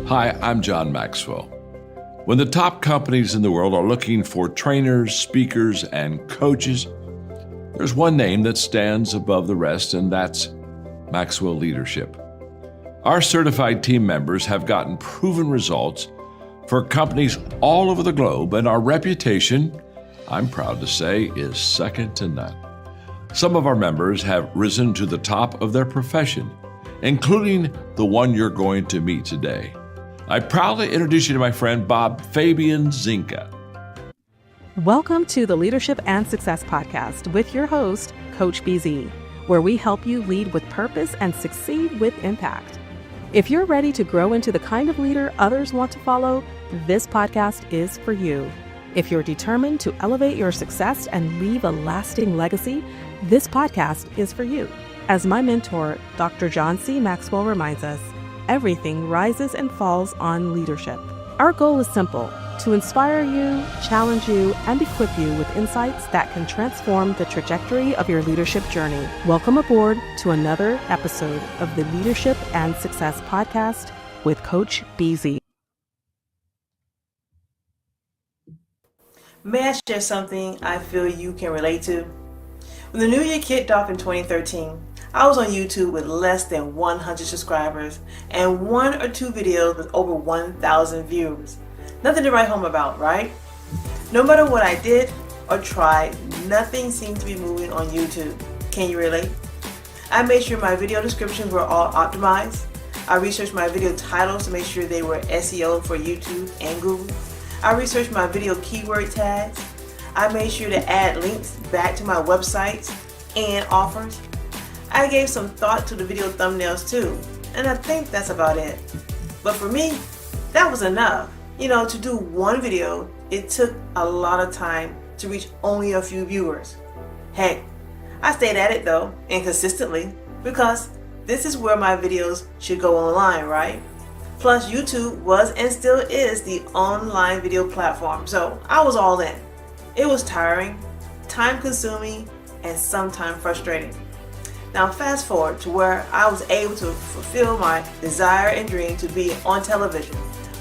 Hi, I'm John Maxwell. When the top companies in the world are looking for trainers, speakers, and coaches, there's one name that stands above the rest, and that's Maxwell Leadership. Our certified team members have gotten proven results for companies all over the globe, and our reputation, I'm proud to say, is second to none. Some of our members have risen to the top of their profession, including the one you're going to meet today. I proudly introduce you to my friend Bob Fabian Zinka. Welcome to the Leadership and Success Podcast with your host, Coach BZ, where we help you lead with purpose and succeed with impact. If you're ready to grow into the kind of leader others want to follow, this podcast is for you. If you're determined to elevate your success and leave a lasting legacy, this podcast is for you. As my mentor, Dr. John C. Maxwell reminds us, everything rises and falls on leadership. Our goal is simple: to inspire you, challenge you, and equip you with insights that can transform the trajectory of your leadership journey. Welcome aboard to another episode of the Leadership and Success Podcast with Coach BZ. May I share something I feel you can relate to? When the new year kicked off in 2013, I was on YouTube with less than 100 subscribers and one or two videos with over 1,000 views. Nothing to write home about, right? No matter what I did or tried, nothing seemed to be moving on YouTube. Can you relate? I made sure my video descriptions were all optimized. I researched my video titles to make sure they were SEO for YouTube and Google. I researched my video keyword tags. I made sure to add links back to my websites and offers. I gave some thought to the video thumbnails too, and I think that's about it. But for me, that was enough. To do one video, it took a lot of time to reach only a few viewers. Heck, I stayed at it though, and consistently, because this is where my videos should go online, right? Plus, YouTube was and still is the online video platform, so I was all in. It was tiring, time-consuming, and sometimes frustrating. Now fast forward to where I was able to fulfill my desire and dream to be on television.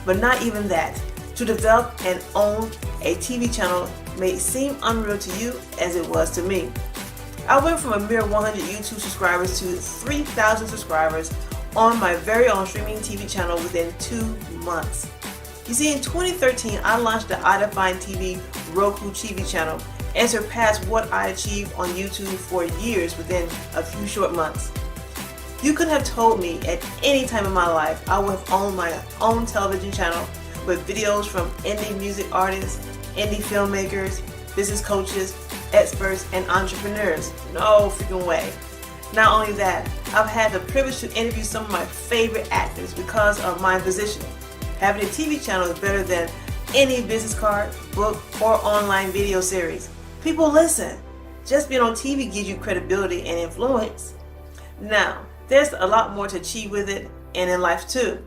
But not even that. To develop and own a TV channel may seem unreal to you as it was to me. I went from a mere 100 YouTube subscribers to 3,000 subscribers on my very own streaming TV channel within 2 months. You see, in 2013, I launched the iDefine TV Roku TV channel and surpassed what I achieved on YouTube for years within a few short months. You could have told me at any time in my life I would have owned my own television channel with videos from indie music artists, indie filmmakers, business coaches, experts, and entrepreneurs. No freaking way. Not only that, I've had the privilege to interview some of my favorite actors because of my positioning. Having a TV channel is better than any business card, book, or online video series. People listen. Just being on TV gives you credibility and influence. Now, there's a lot more to achieve with it and in life too.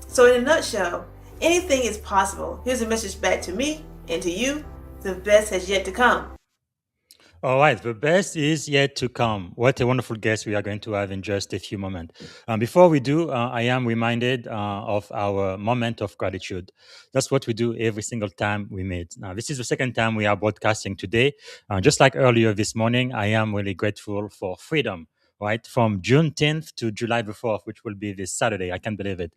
So in a nutshell, anything is possible. Here's a message back to me and to you. The best has yet to come. All right, the best is yet to come. What a wonderful guest we are going to have in just a few moments. Before we do, I am reminded of our moment of gratitude. That's what we do every single time we meet. Now, this is the second time we are broadcasting today. Just like earlier this morning, I am really grateful for freedom. Right, from June 10th to July the 4th, which will be this Saturday. I can't believe it.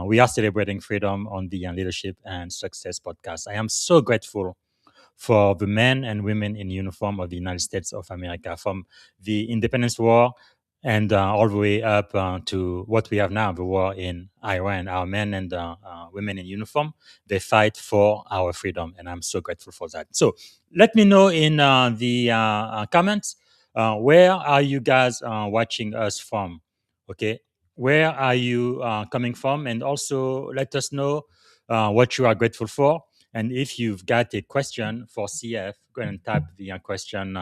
We are celebrating freedom on the Leadership and Success Podcast. I am so grateful for the men and women in uniform of the United States of America, from the Independence War and all the way up to what we have now, the war in Iran. Our men and women in uniform, they fight for our freedom, and I'm so grateful for that. So let me know in the comments, where are you guys watching us from? Okay, where are you coming from? And also let us know what you are grateful for. And if you've got a question for CF, go ahead and type the question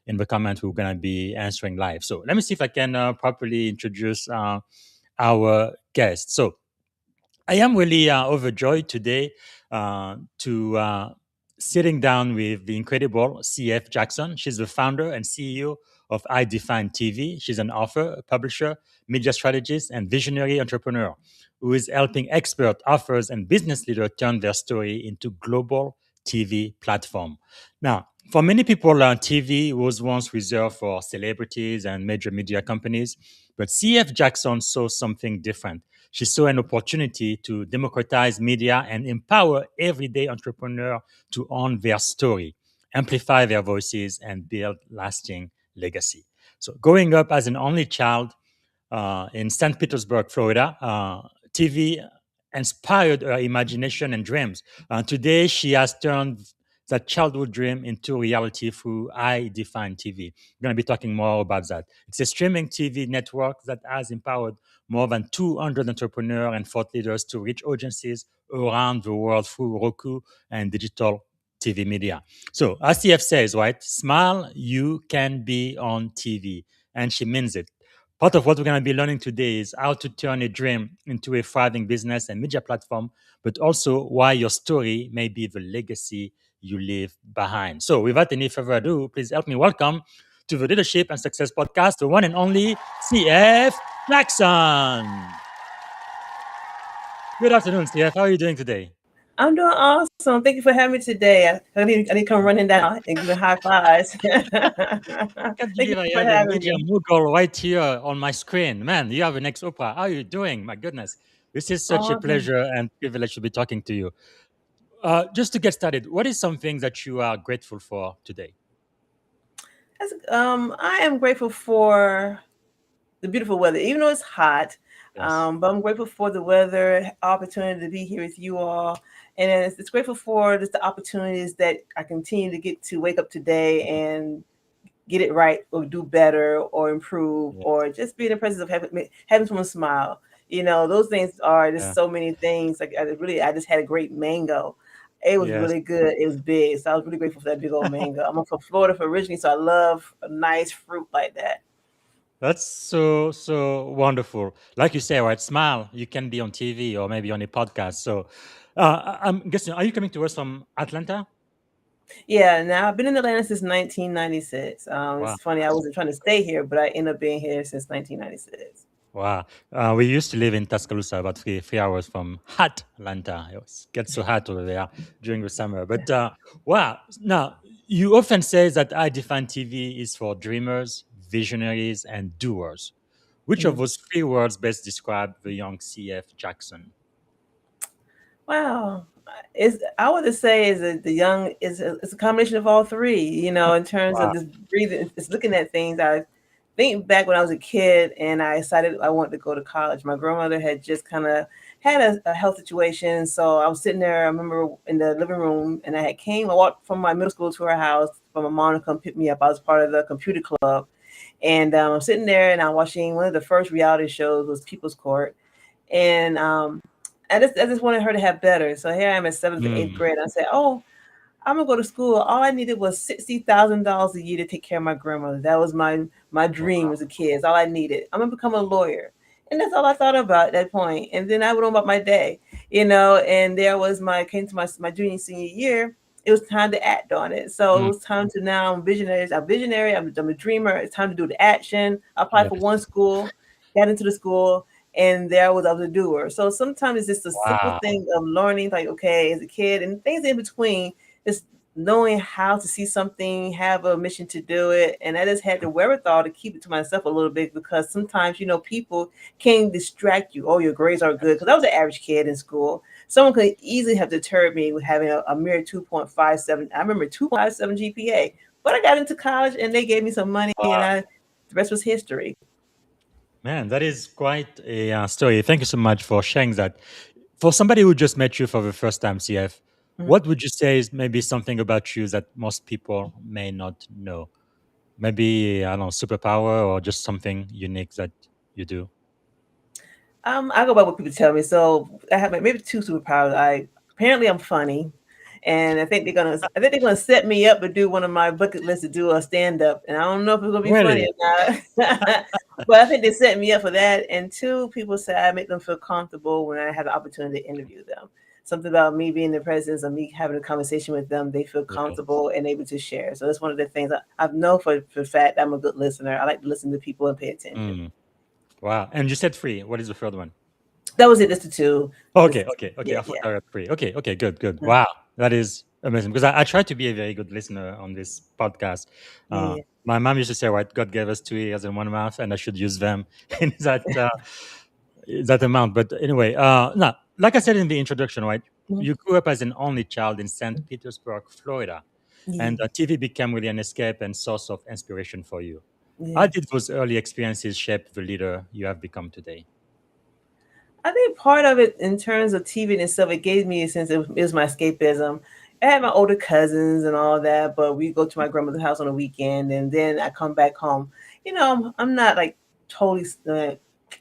in the comment. We're going to be answering live. So let me see if I can properly introduce our guest. So I am really overjoyed today to sitting down with the incredible CF Jackson. She's the founder and CEO of iDefine TV. She's an author, publisher, media strategist, and visionary entrepreneur who is helping expert authors and business leaders turn their story into global TV platform. Now, for many people, TV was once reserved for celebrities and major media companies, but CF Jackson saw something different. She saw an opportunity to democratize media and empower everyday entrepreneurs to own their story, amplify their voices, and build lasting legacy. So, growing up as an only child in St. Petersburg, Florida, TV inspired her imagination and dreams. Today, she has turned that childhood dream into reality through iDefine TV. We're going to be talking more about that. It's a streaming TV network that has empowered more than 200 entrepreneurs and thought leaders to reach audiences around the world through Roku and digital TV media. So, as CF says, right, smile, you can be on TV. And she means it. Part of what we're going to be learning today is how to turn a dream into a thriving business and media platform, but also why your story may be the legacy you leave behind. So, without any further ado, please help me welcome to the Leadership and Success Podcast, the one and only CF Jackson. Good afternoon, CF. How are you doing today? I'm doing awesome. Thank you for having me today. I need to come running down and give high fives. I can't Thank you believe I for have a having media me. mogul right here on my screen. Man, you have an ex Oprah. How are you doing? My goodness. This is such a Awesome. pleasure and privilege to be talking to you. Just to get started, what is something that you are grateful for today? I am grateful for the beautiful weather, even though it's hot. Yes. But I'm grateful for the weather, opportunity to be here with you all, and it's grateful for just the opportunities that I continue to get to wake up today and get it right or do better or improve Yeah. or just be in the presence of having someone smile. Those things are just Yeah. so many things. Like I just had a great mango. It was Yes. really good. It was big. So I was really grateful for that big old mango. I'm from Florida originally, so I love a nice fruit like that. That's so wonderful. Like you say, right? Smile. You can be on TV or maybe on a podcast. So, I'm guessing, are you coming to us from Atlanta? Yeah, now I've been in Atlanta since 1996. Wow. It's funny, I wasn't trying to stay here, but I ended up being here since 1996. Wow. We used to live in Tuscaloosa, about three hours from hot Atlanta. Gets so hot over there during the summer. But wow. Now, you often say that I define TV is for dreamers, visionaries, and doers. Which of Mhm. those three words best describe the young CF Jackson? Wow. I would say is that the young it's a combination of all three, in terms of Wow. just breathing, it's looking at things. I think back when I was a kid and I decided I wanted to go to college. My grandmother had just kind of had a health situation. So I was sitting there, I remember in the living room, and I walked from my middle school to her house for my mom to come pick me up. I was part of the computer club. And I'm sitting there and I'm watching one of the first reality shows was People's Court. And I just wanted her to have better. So here I am at seventh and eighth Mm. grade. I said, "Oh, I'm gonna go to school. All I needed was $60,000 a year to take care of my grandmother. That was my dream Wow. as a kid. That's all I needed. I'm gonna become a lawyer." And that's all I thought about at that point. And then I went on about my day, and there was came to my junior senior year. It was time to act on it. So it Mm. was time to now I'm visionary. I'm visionary. I'm a dreamer. It's time to do the action. I applied for Yes. one school, got into the school, and there I was a doer. So sometimes it's just a simple Wow. thing of learning, like, okay, as a kid and things in between, just knowing how to see something, have a mission to do it. And I just had the wherewithal to keep it to myself a little bit because sometimes, people can distract you. Oh, your grades are good. Because I was an average kid in school. Someone could easily have deterred me with having a mere 2.57. I remember 2.57 GPA. But I got into college and they gave me some money and Wow. the rest was history. Man, that is quite a story. Thank you so much for sharing that. For somebody who just met you for the first time, CF, Mhm. what would you say is maybe something about you that most people may not know? Maybe, I don't know, superpower or just something unique that you do? I go by what people tell me. So I have maybe two superpowers. Apparently I'm funny, and I think they're gonna set me up to do one of my bucket lists to do a stand up, and I don't know if it's gonna be funny Really? or not. But I think they set me up for that. And two, people say I make them feel comfortable when I have the opportunity to interview them. something about me being in the presence of me having a conversation with them, they feel Yes. comfortable and able to share. So that's one of the things I've known for a fact I'm a good listener. I like to listen to people and pay attention. Mm. Wow. And you said three. What is the third one? That was it. Just the two. Okay, Just okay, okay. yeah, I thought yeah, I read three. Okay, okay, good, good. Wow, that is amazing. Because I try to be a very good listener on this podcast. yeah, My mom used to say, "Right, God gave us 2 ears and one mouth, and I should use them in that amount." But anyway, no, like I said in the introduction, right, Mhm. you grew up as an only child in St. Petersburg, Florida, and Yeah, TV became really an escape and source of inspiration for you. How yeah. did those early experiences shape the leader you have become today? I think part of it, in terms of TV and stuff, it gave me a sense of it was my escapism. I had my older cousins and all that, but we go to my grandmother's house on the weekend, and then I come back home. I'm not like totally.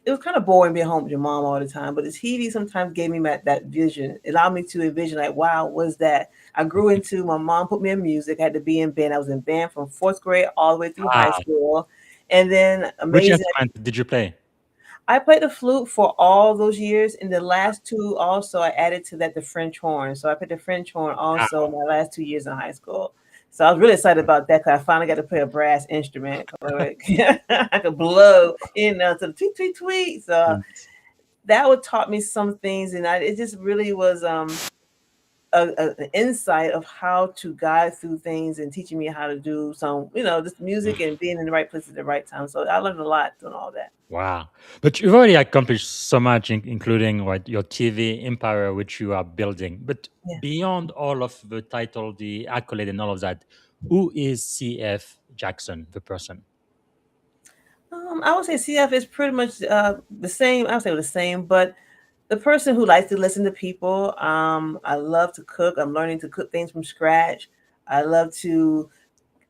It was kind of boring being home with your mom all the time, but the TV sometimes gave me that vision. It allowed me to envision, like, wow, what's that? I grew into, my mom put me in music. I had to be in band. I was in band from fourth grade all the way through high Ah, school, and then which amazing. instrument did you play? I played the flute for all those years. In the last two, also, I added to that the French horn. So I played the French horn also my last 2 years in high school. So I was really excited about that because I finally got to play a brass instrument. I could blow, to the tweet, tweet, tweet. So Yes. that would taught me some things, and it just really was an insight of how to guide through things and teaching me how to do some, just music and being in the right place at the right time. So I learned a lot doing all that. Wow. But you've already accomplished so much, including what your TV empire, which you are building. But Yeah. beyond all of the title, the accolade, and all of that, who is CF Jackson, the person? I would say CF is pretty much the same. I would say the same, but the person who likes to listen to people. I love to cook. I'm learning to cook things from scratch. I love to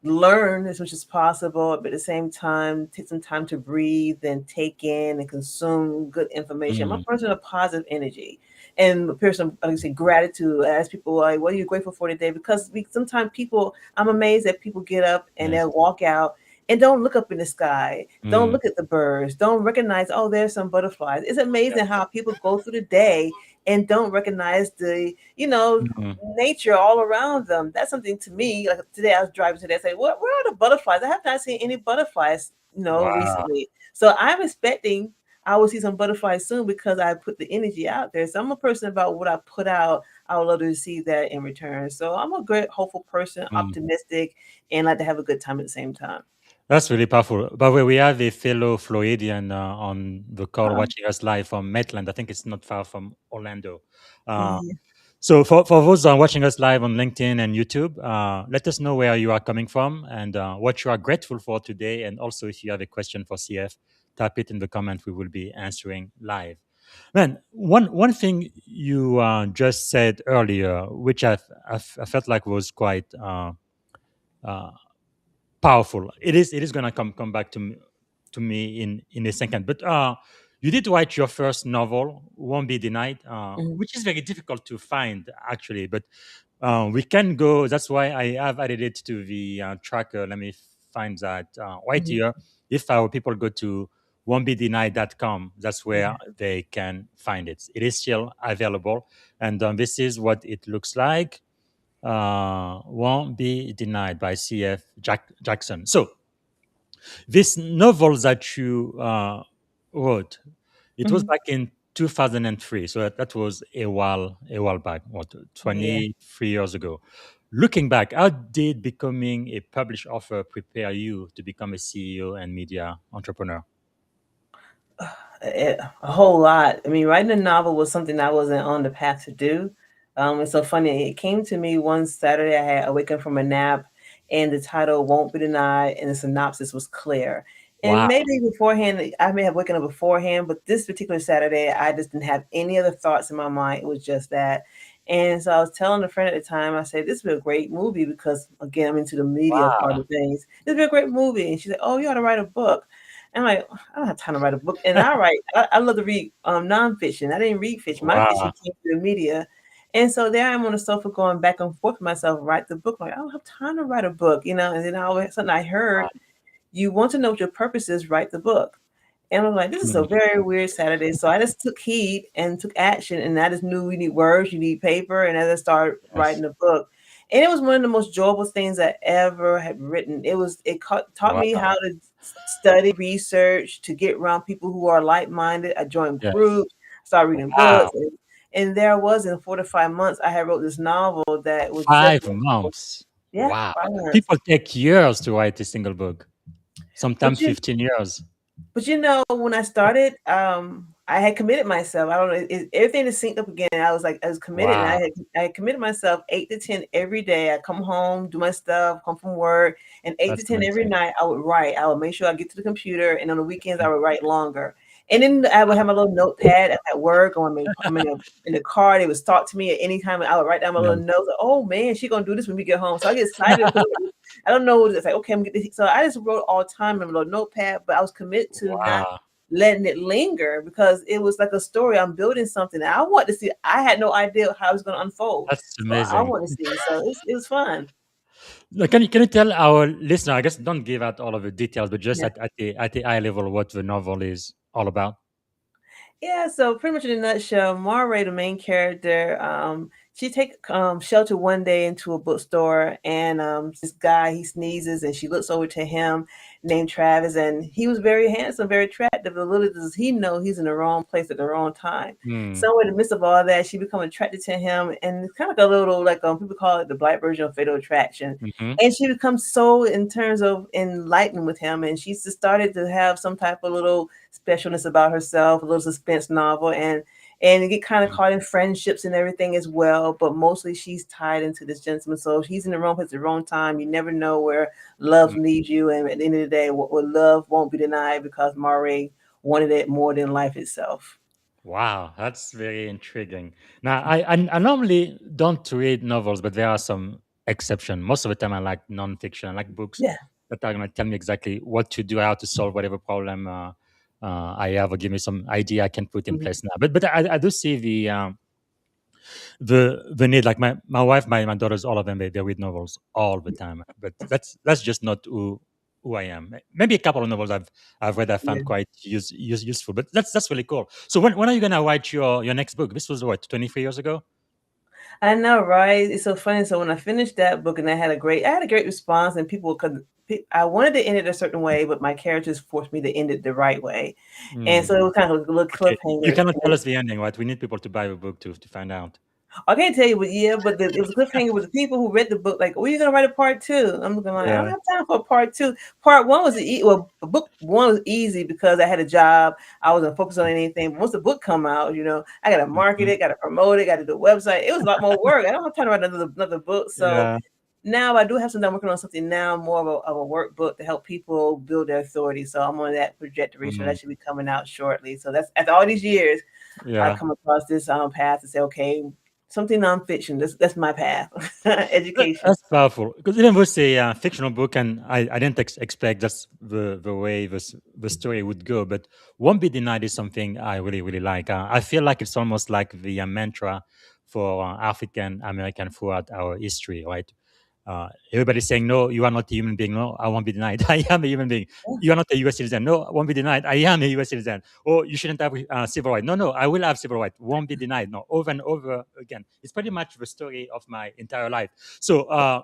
learn as much as possible, but at the same time, take some time to breathe and take in and consume good information. I'm a Mm, person of positive energy and a person, like I say, gratitude. I ask people, like, what are you grateful for today? Because sometimes people, I'm amazed that people get up and yes. they'll walk out and don't look up in the sky, don't Mm, look at the birds, don't recognize, oh, there's some butterflies. It's amazing yes. how people go through the day and don't recognize the Mm, nature all around them. That's something to me. Like today, I was driving today. I said, where are the butterflies? I have not seen any butterflies, wow. recently. So I'm expecting I will see some butterflies soon because I put the energy out there. So I'm a person about what I put out. I would love to see that in return. So I'm a great, hopeful person, Mm. optimistic, and like to have a good time at the same time. That's really powerful. By the way, we have a fellow Floridian on the call Uh, watching us live from Maitland. I think it's not far from Orlando. Uh, yeah. So for those watching us live on LinkedIn and YouTube, let us know where you are coming from and what you are grateful for today. And also, if you have a question for CF, type it in the comment. We will be answering live. Man, one thing you just said earlier, which I felt like was quite uh, powerful. It is gonna come back to me in a second. But you did write your first novel, Won't Be Denied, Mhm. which is very difficult to find actually. But we can go. That's why I have added it to the tracker. Let me find that right Mhm. here. If our people go to won'tbedenied.com, that's where Yeah. they can find it. It is still available, and this is what it looks like. Won't Be Denied by C.F. Jackson. So this novel that you wrote, it was Mhm. back in 2003. So that was a while back, what, Yeah. 23 years ago. Looking back, how did becoming a published author prepare you to become a CEO and media entrepreneur? A whole lot. I mean, writing a novel was something I wasn't on the path to do. It's so funny. It came to me one Saturday. I had awakened from a nap, and the title "Won't Be Denied" and the synopsis was clear. And Wow. maybe beforehand, I may have waken up beforehand, but this particular Saturday, I just didn't have any other thoughts in my mind. It was just that. And so I was telling a friend at the time, I said, this would be a great movie because, again, I'm into the media part Wow. of things. This would be a great movie. And she said, oh, you ought to write a book. And I'm like, I don't have time to write a book. And I love to read nonfiction. I didn't read fiction. My fiction Wow. came through the media. And so there I'm on the sofa going back and forth with myself, write the book. Like, I don't have time to write a book. And then all of a sudden I heard, you want to know what your purpose is, write the book. And I was like, this is a Mm. very weird Saturday. So I just took heed and took action. And I just knew you need words, you need paper. And as I started writing Yes. the book, and it was one of the most joyful things I ever had written. Taught me Wow. how to study, research, to get around people who are like minded. I joined Yes. groups, started reading Wow. books. And there I was in 4 to 5 months, I had wrote this novel that was just, 5 months. yeah, Wow. 5 months. People take years to write a single book. But Sometimes you 15 years. But when I started, I had committed myself. I don't know, everything is synced up again. I was committed, and Wow. I had committed myself 8 to 10 every day. I come home, do my stuff, come from work, and 8 to 10 every That's night I would write. I would make sure I get to the computer, and on the weekends I would write longer. And then I would have my little notepad at work, or I'm in the car. They would talk to me at any time, and I would write down my little amazing. notes. Like, oh man, she gonna do this when we get home. So I get excited because I don't know. It's like, okay, I'm gonna get this. So I just wrote all the time in a little notepad, but I was committed to not Wow. letting it linger because it was like a story. I'm building something. I want to see. I had no idea how it was going to unfold, That's so I amazing. want to see. So it was fun. Now, can you tell our listener, I guess don't give out all of the details, but just Yeah. at the eye level what the novel is all about? Yeah, so pretty much in a nutshell, Mara, the main character, she take shelter one day into a bookstore, and this guy he sneezes, and she looks over to him, named Travis, and he was very handsome, very attractive. But little does he know he's in the wrong place at the wrong time. Hmm. So in the midst of all that, she become attracted to him, and it's kind of like a little like people call it the black version of fatal attraction. Mhm. And she becomes so in terms of enlightened with him, and she's just started to have some type of little specialness about herself, a little suspense novel, and you get kind of Mm. caught in friendships and everything as well. But mostly she's tied into this gentleman, so he's in the wrong place at the wrong time. You never know where love Mm. leads you, and at the end of the day, what love won't be denied because Mare wanted it more than life itself. Wow, that's very intriguing. Now, I normally don't read novels, but there are some exceptions. Most of the time, I like nonfiction. I like books Yeah. that are going to tell me exactly what to do, how to solve whatever problem I have, or give me some idea I can put in Mhm. place now. But I do see the need. Like my wife, my daughters, all of them, they read novels all the time. But that's just not who I am. Maybe a couple of novels I've read I Yeah. found quite useful. But that's really cool. So when are you gonna write your next book? This was what 23 years ago. I know, right? It's so funny. So when I finished that book, and I had a great response, and people could. I wanted to end it a certain way, but my characters forced me to end it the right way, and Hmm. so it was kind of a little Okay, you cliffhanger. cannot tell us the ending, right? We need people to buy the book to find out. I can't tell you, but yeah, it was a cliffhanger with the people who read the book. Like, "When are you gonna write a part two?" I'm looking like, I don't Yeah. have time for a part two. Part one was book one was easy because I had a job. I wasn't focused on anything. But once the book come out, I got to market Mhm. it, got to promote it, got to do a website. It was a lot more work. I don't have time to write another book. So Yeah. now I do have something. I'm working on something now, more of a workbook to help people build their authority. So I'm on that trajectory. So Mm. that should be coming out shortly. So that's after all these years. I Yeah. come across this path to say, okay, something nonfiction. That's my path. Education. That's powerful because even with a fictional book, and I didn't expect that's the way the story would go. But "Won't Be Denied" is something I really like. I feel like it's almost like the mantra for African American throughout our history, right? Everybody's saying, "No, you are not a human being." No, I won't be denied. I am a human being. You are not a U.S. citizen. No, I won't be denied. I am a U.S. citizen. Or you shouldn't have civil rights. No, no, I will have civil rights. Won't be denied. No, over and over again. It's pretty much the story of my entire life. So,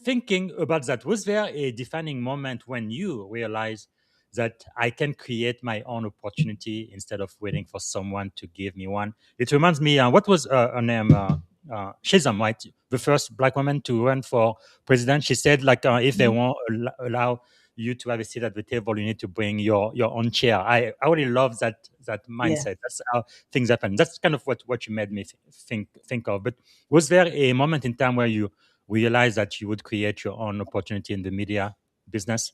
thinking about that, was there a defining moment when you realized that I can create my own opportunity instead of waiting for someone to give me one? It reminds me, what was her name? Shazam, right? The first black woman to run for president. She said, like, if they Mhm. won't allow you to have a seat at the table, you need to bring your own chair. I really love that Yeah. mindset. That's how things happen. That's kind of what you made me think of. But was there a moment in time where you realized that you would create your own opportunity in the media business?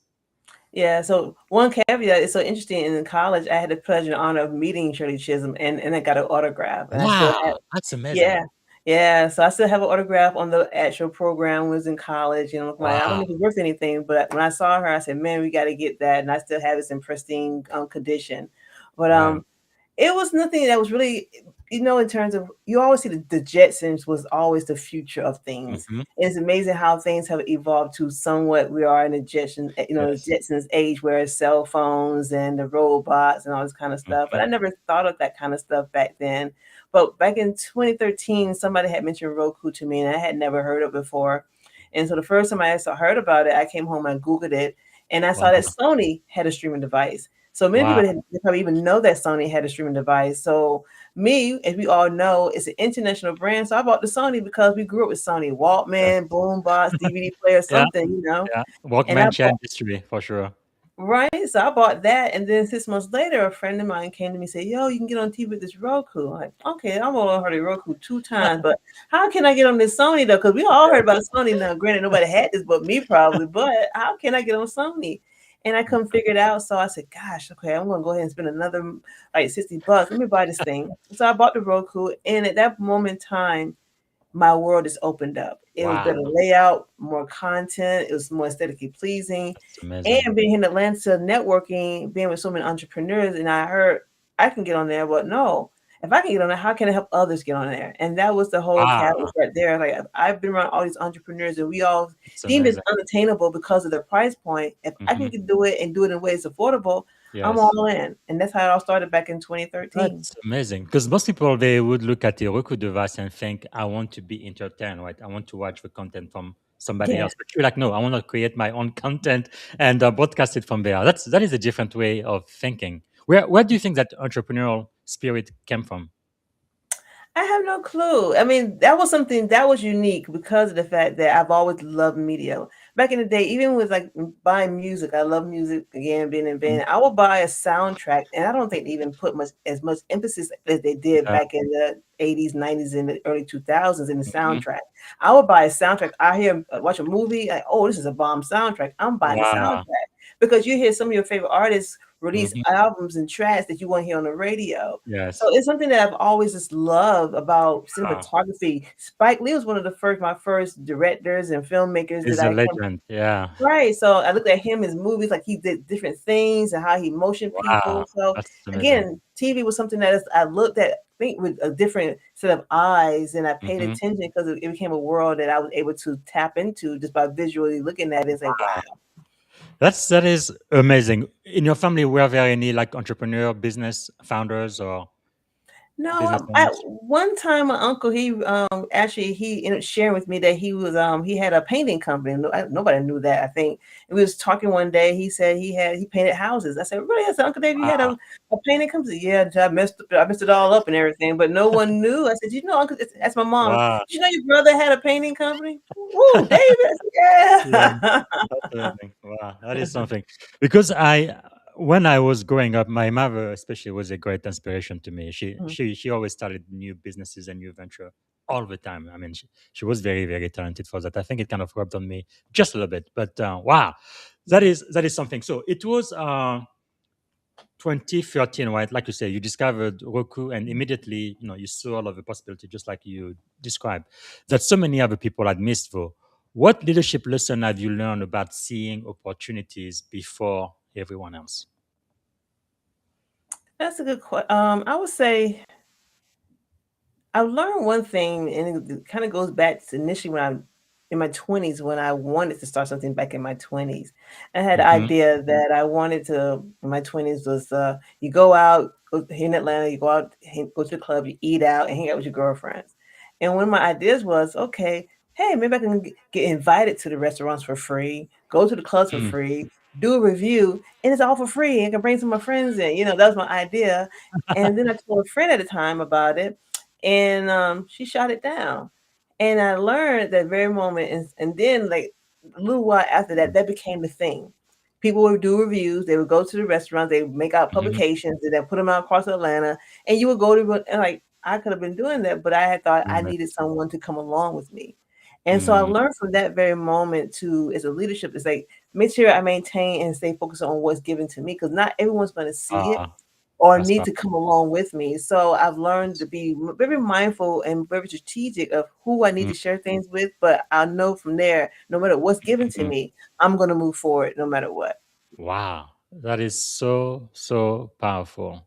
Yeah. So one caveat is so interesting. In college, I had the pleasure and honor of meeting Shirley Chisholm, and I got an autograph, and I still have. Wow, that's amazing. Yeah. Yeah. So I still have an autograph on the actual program. Was in college, like I don't Wow, know if it's worth anything, but when I saw her, I said, "Man, we got to get that," and I still have it in pristine condition. But wow. it was nothing that was really. in terms of, you always see the Jetsons was always the future of things. Hmm. And it's amazing how things have evolved to somewhat we are in the Yes. Jetsons age, where it's cell phones and the robots and all this kind of stuff. But Hmm. I never thought of that kind of stuff back then. But back in 2013, somebody had mentioned Roku to me, and I had never heard of it before. And so the first time heard about it, I came home and Googled it, and I saw that Wow. Sony had a streaming device. So many people Wow. they probably even know that Sony had a streaming device. So me, as we all know, it's an international brand. So I bought the Sony because we grew up with Sony Walkman, Yes. boombox, DVD player, Yeah. something. Yeah. And I Walkman bought changed history for sure. Right. So I bought that, and then 6 months later, a friend of mine came to me and said, "Yo, you can get on TV with this Roku." I'm like, okay, I've only heard of Roku 2 times, but how can I get on this Sony though? Because we all heard about Sony now. Granted, nobody had this but me probably, but how can I get on Sony? And I couldn't figure it out. So I said, "Gosh, okay, I'm gonna go ahead and spend another like $60. Let me buy this thing." So I bought the Roku, and at that moment in time, my world is opened up. It was Wow. better layout, more content. It was more aesthetically pleasing. That's amazing. And being in Atlanta, networking, being with so many entrepreneurs, and I heard I can get on there, but no, if I can get on there, how can I help others get on there? And that was the whole Wow. catalyst right there. Like I've been around all these entrepreneurs, and we all It's deem it amazing. unattainable because of the price point. If I can Hmm. do it and do it in ways affordable, I'm Yes. all in. And that's how it all started back in 2013. That's amazing. Because most people they would look at the Roku device and think, I want to be entertained, right? I want to watch the content from somebody Yeah. else. But you're like, no, I want to create my own content and broadcast it from there. That is a different way of thinking. Where do you think that entrepreneurial spirit came from? I have no clue. I mean, that was something that was unique because of the fact that I've always loved media. Back in the day, even with like buying music, I love music again, being in Mhm. band. I would buy a soundtrack, and I don't think they even put much emphasis as they did Yeah. back in the 80s, 90s, and the early 2000s in the Mhm. soundtrack. I would buy a soundtrack. I hear watch a movie, like, oh, this is a bomb soundtrack. I'm buying the Wow. soundtrack because you hear some of your favorite artists release Mhm. albums and tracks that you want to hear on the radio. So Yes. it's something that I've always just loved about Wow. cinematography. Spike Lee was one of my first directors and filmmakers that He's a I came legend. Yeah. right. So I looked at him as movies, like he did different things and how he motioned Wow. people. So That's amazing. again, TV was something that I looked at, I think, with a different set of eyes, and I paid Hmm. attention because it became a world that I was able to tap into just by visually looking at it and say, wow. That is amazing. In your family, were there any like entrepreneur, business founders, or business No, at owners? one time, my uncle actually he ended up sharing with me that he had a painting company. Nobody knew that. I think, and we was talking one day. He said he painted houses. I said, really? I said, Uncle Dave, you had Wow. a painting company? Yeah, I messed it all up and everything, but no one knew. I said, Uncle, that's my mom. Wow. Did you know your brother had a painting company? Woo, David. I said, Yeah. yeah. That's amazing. Wow, that is something. Because when I was growing up, my mother especially was a great inspiration to me. She always started new businesses and new venture all the time. I mean, she was very very talented for that. I think it kind of rubbed on me just a little bit. But wow, that is something. So it was 2013, right? Like you say, you discovered Roku, and immediately, you saw all of the possibility, just like you described, that so many other people had missed. For what leadership lesson have you learned about seeing opportunities before everyone else? That's a good question. I would say I learned one thing, and it kind of goes back to initially when I'm in my 20s, when I wanted to start something back in my 20s. I had an Hmm. idea that I wanted to, in my 20s, was you go out here in Atlanta, you go out, go to the club, you eat out, and hang out with your girlfriends. And one of my ideas was, okay, hey, maybe I can get invited to the restaurants for free, go to the clubs for Mm. free, do a review, and it's all for free. I can bring some of my friends in. That was my idea. And then I told a friend at the time about it, and she shot it down. And I learned that very moment, and then like a little while after that, that became the thing. People would do reviews. They would go to the restaurants. They would make out Mhm. publications, and then put them out across Atlanta. And you would go to, and like I could have been doing that, but I had thought I Right. needed someone to come along with me. And so I Mm. learned from that very moment to, as a leadership, it's like make sure I maintain and stay focused on what's given to me, because not everyone's going to see it Ah, or that's need powerful. to come along with me. So I've learned to be very mindful and very strategic of who I need Mm, to share things with. But I know from there, no matter what's given to mm. me, I'm going to move forward no matter what. Wow, that is so so powerful.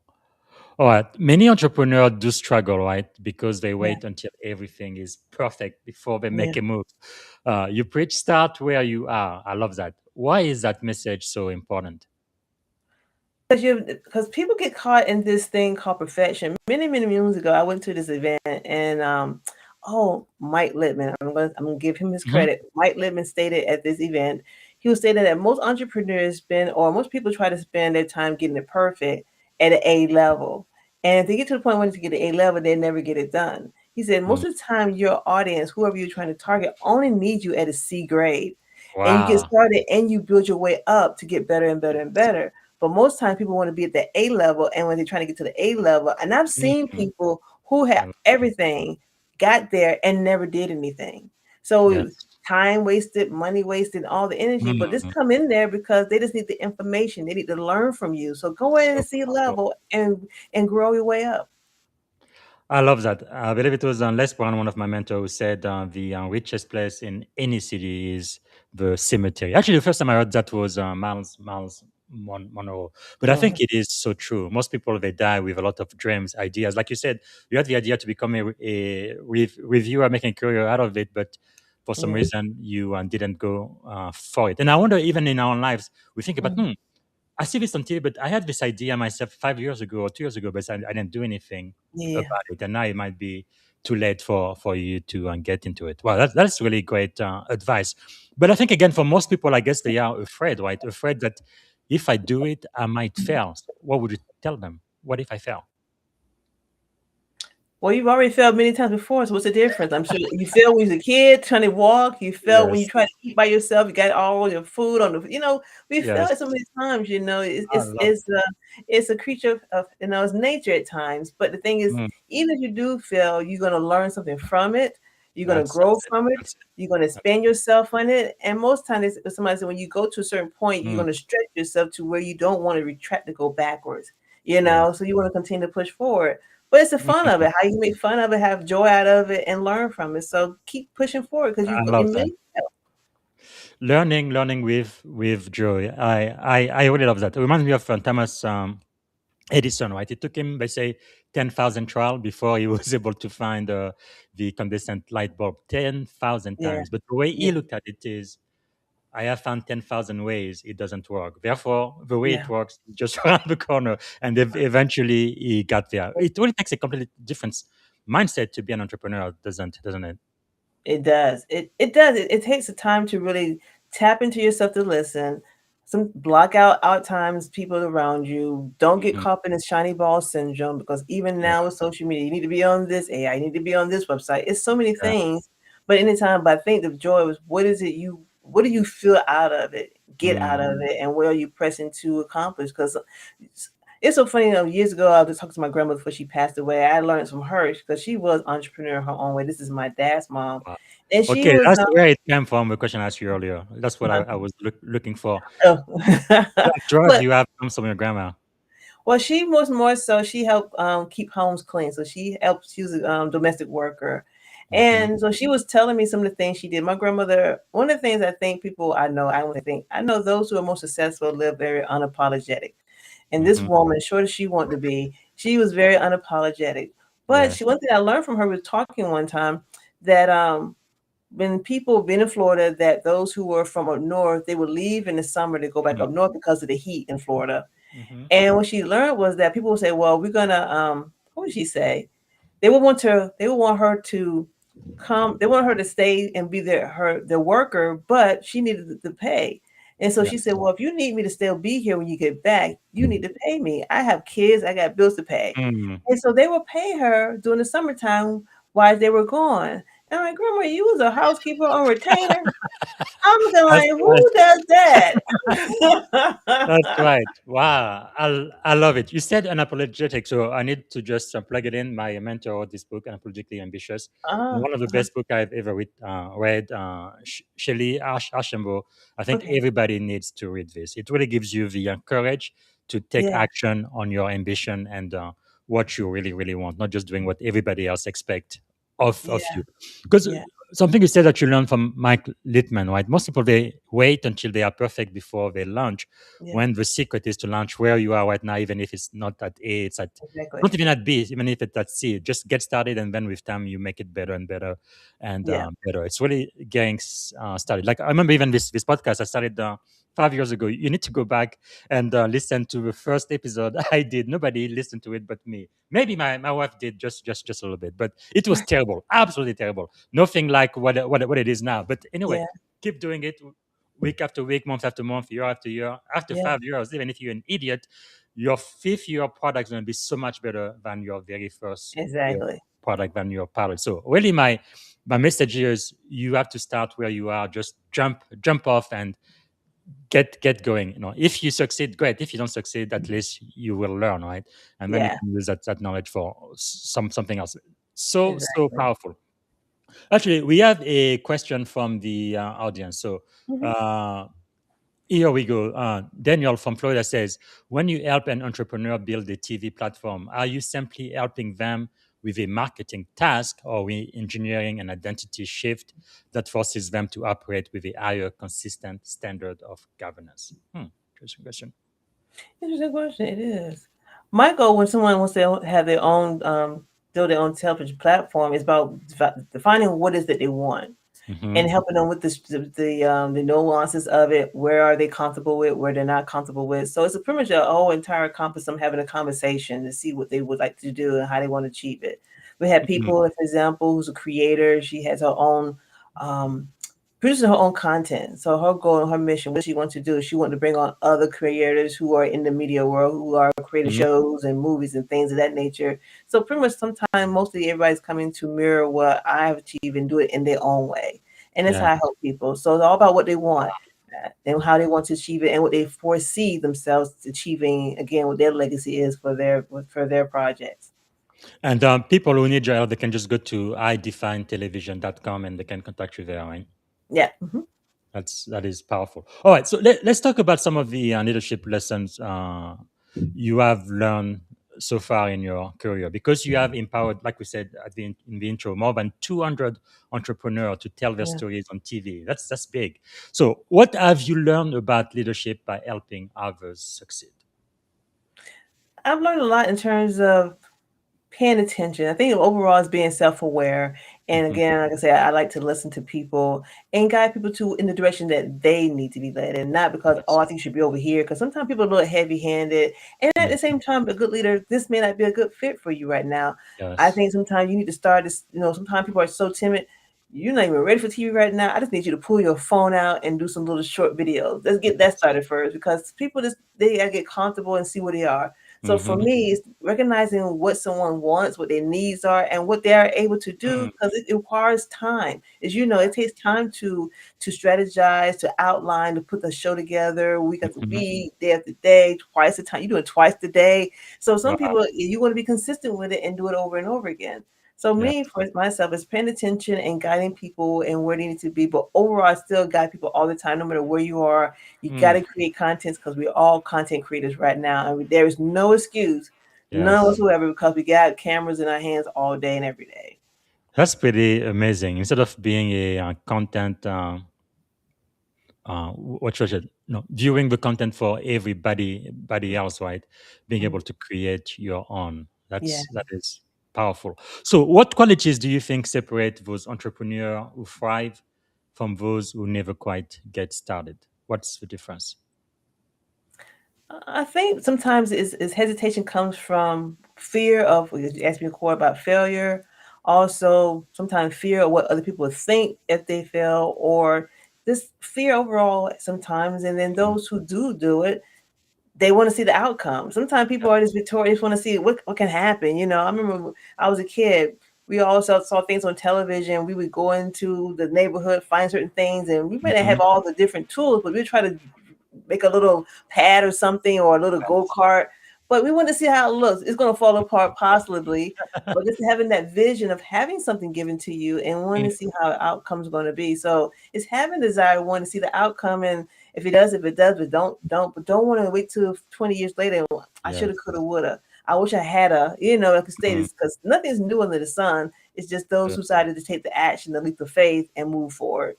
All right. Many entrepreneurs do struggle, right? Because they Yeah, wait until everything is perfect before they yeah. make a move. You preach start where you are. I love that. Why is that message so important? Because people get caught in this thing called perfection. Many moons ago, I went to this event and oh, Mike Littman. I'm gonna give him his Hmm. credit. Mike Littman stated at this event, he was stating that most entrepreneurs spend or most people try to spend their time getting it perfect at an A level. And if they get to the point where they get an A level, they never get it done. He said most of the time your audience, whoever you're trying to target, only needs you at a C grade. And you get Wow. started and you build your way up to get better and better and better. But most times people want to be at the A level, and when they're trying to get to the A level, and I've seen Mhm. people who I have love that. everything, got there and never did anything. So Yes. time wasted, money wasted, all the energy, but just Mhm. come in there because they just need the information. They need to learn from you. So go in So and see powerful. level and grow your way up. I love that. I believe it was Les Brown, one of my mentors, who said the richest place in any city is the cemetery. Actually, the first time I heard that was Miles Monroe. But I think Mhm. it is so true. Most people, they die with a lot of dreams, ideas. Like you said, you had the idea to become a reviewer, making a career out of it, but for some Yeah. reason you didn't go for it. And I wonder, even in our own lives, we think about, Mhm. I see this on TV, but I had this idea myself 5 years ago or 2 years ago, but I didn't do anything Yeah. about it. And now it might be too late for you to get into it. Well, that's really great advice. But I think, again, for most people, I guess they are afraid, right? Afraid that if I do it, I might fail. So what would you tell them? What if I fail? Well, you've already failed many times before, so what's the difference? I'm sure you failed when you was a kid trying to walk. You failed when you Yes. tried to eat by yourself. You got all your food on the, we Yes. failed so many times. I love It's a creature of it's nature at times. But the thing is, mm, even if you do fail, you're gonna learn something from it. You're gonna grow that's it. from it. That's it. You're gonna That's expand yourself on it. And most times, somebody said when you go to a certain point, it. you're gonna stretch yourself to where you don't want to retract to go backwards. Yes. So you want to continue to push forward. But it's the fun of Mhm. it. How you make fun of it, have joy out of it, and learn from it. So keep pushing forward because I it love that. may. Learning with joy. I really love that. It reminds me of Thomas Edison, right? It took him, they say, 10,000 trial before he was able to find the incandescent light bulb 10,000 Yeah, times. But the way he yeah, looked at it is, I have found 10,000 ways it doesn't work. Therefore, the way yeah. it works is just around the corner. And eventually he got there. It really takes a completely different mindset to be an entrepreneur, doesn't it? It does. It does. It takes the time to really tap into yourself to listen. Some block out times people around you. Don't get Mhm. caught in the shiny ball syndrome because even Yeah. now with social media, you need to be on this AI, you need to be on this website. It's so many Yeah. things. But anytime, but I think the joy was what do you feel out of it? Get out Mm. of it and where are you pressing to accomplish? Because it's so funny. Years ago, I was talking to my grandmother before she passed away. I learned from her because she was entrepreneur in her own way. This is my dad's mom, Wow. and she Okay, was that's where it came from. The question I asked you earlier. That's what uh, I was looking for. oh. What drive but you have comes from your grandma. well, she was more so she helped keep homes clean. So she helped. She was a domestic worker, Hmm. and so she was telling me some of the things she did. My grandmother. One of the things I think people I know. I want to think I know those who are most successful live very unapologetic. And this Hmm. woman, short as she wanted to be, she was very unapologetic. But Yes. she one thing I learned from her was talking one time that when people been in Florida, that those who were from up north, they would leave in the summer to go back up north because of the heat in Florida. Mm-hmm. And what she learned was that people would say, "Well, we're gonna what would she say? They would want her to come. They want her to stay and be their worker, but she needed the pay. And so she said, Yes. "Well, if you need me to still be here when you get back, you need to pay me. I have kids, I got bills to pay." Mm. And so they would pay her during the summertime while they were gone. And I'm like, "Grandma, you was a housekeeper on retainer." I'm looking That's like, right. who does that? That's right. Wow. I love it. You said unapologetic, so I need to just plug it in. My mentor wrote this book, Unapologetically Ambitious. And Ah, one of the best books I've ever read, Shelley Archambault. I think okay. everybody needs to read this. It really gives you the courage to take Yeah, action on your ambition and what you really, really want, not just doing what everybody else expect of yeah, you. Because yeah. something you said that you learned from Mike Littman, right? Most people, they wait until they are perfect before they launch. Yeah, When the secret is to launch where you are right now, even if it's not at A, it's at exactly. not even at B, even if it's at C. Just get started, and then with time you make it better and better and Yeah, better. It's really getting started. Like I remember even this podcast I started 5 years ago. You need to go back and listen to the first episode I did. Nobody listened to it but me. Maybe my wife did just a little bit, but it was terrible, absolutely terrible. Nothing like what it is now. But anyway, yeah, keep doing it week after week, month after month, year after year. After yeah, 5 years, even if you're an idiot, your fifth year product is going to be so much better than your very first year exactly. product than your pilot. So really, my message here is you have to start where you are. Just jump off and get going. If you succeed, great. If you don't succeed, at least you will learn, right? And then you Yeah, can use that knowledge for something else. So exactly. powerful. Actually, we have a question from the audience. So Hmm. uh, here we go. Daniel from Florida says, when you help an entrepreneur build a TV platform, are you simply helping them with a marketing task, or are we engineering an identity shift that forces them to operate with a higher, consistent standard of governance? Interesting question. Interesting question. It is. My goal when someone wants to have their own, build their own television platform is about defining what is that they want Mm-hmm. and helping them with the nuances of it. Where are they comfortable with? Where they're not comfortable with? So it's a pretty much a whole entire compass. Them having a conversation to see what they would like to do and how they want to achieve it. We have Mm-hmm. people, for example, who's a creator. She has her own. Um, Producing her own content. So her goal and her mission, what she wants to do, is she wants to bring on other creators who are in the media world, who are creating Mm-hmm. shows and movies and things of that nature. So pretty much sometimes mostly everybody's coming to mirror what I have achieved and do it in their own way. And that's Yeah. how I help people. So it's all about what they want and how they want to achieve it and what they foresee themselves achieving, again, what their legacy is for their projects. And people who need your help, they can just go to iDefineTelevision.com and they can contact you there, right? Yeah. Hmm. That is powerful. All right, so let's talk about some of the leadership lessons you have learned so far in your career, because you have empowered, like we said in the intro, more than 200 entrepreneurs to tell their Yeah. stories on TV. That's big. So, what have you learned about leadership by helping others succeed? I've learned a lot in terms of paying attention. I think overall is being self-aware. And Hmm. again, like I said, I like to listen to people and guide people to in the direction that they need to be led, and not because, oh, Yes. I think you should be over here. Because sometimes people are a little heavy-handed, and at the Mhm. same time, a good leader, this may not be a good fit for you right now. I Yes. think sometimes you need to start this. Sometimes people are so timid. You're not even ready for TV right now. I just need you to pull your phone out and do some little short videos. Let's get that Yes. started first, because people just they gotta get comfortable and see where they are. So for Hmm. me, it's recognizing what someone wants, what their needs are, and what they are able to do, because it requires time. As you know, it takes time to strategize, to outline, to put the show together week after Hmm. week, day after day, twice a time. You do it twice a day. So some Wow. people, you want to be consistent with it and do it over and over again. So Yeah. me, for myself, is paying attention and guiding people and where they need to be. But overall, I still guide people all the time, no matter where you are. You got Mm. to create content, because we're all content creators right now, and there is no excuse, none Yes. whatsoever, because we got cameras in our hands all day and every day. That's pretty amazing. Instead of being a content, what should I say? No, viewing the content for everybody else, right? Being Mm. able to create your own. Yeah. That is powerful. So, what qualities do you think separate those entrepreneurs who thrive from those who never quite get started? What's the difference? I think sometimes is hesitation comes from fear of, you asked me before about failure. Also, sometimes fear of what other people would think if they fail, or this fear overall sometimes. And then Mm. those who do it, they want to see the outcome. Sometimes people are just victorious, want to see what can happen. I remember when I was a kid, we also saw things on television. We would go into the neighborhood, find certain things, and we may not Mhm. have all the different tools, but we try to make a little pad or something, or a little Yes. go-kart. But we want to see how it looks. It's going to fall apart possibly, but just having that vision of having something given to you and wanting to see how the outcome's going to be. So it's having desire, wanting to see the outcome, and if it does, but don't want to wait till 20 years later. I should have, Yes. could have, would have. I wish I had like I say Mm. this, because nothing's new under the sun. It's just those Yeah. who decided to take the action, the leap of faith, and move forward.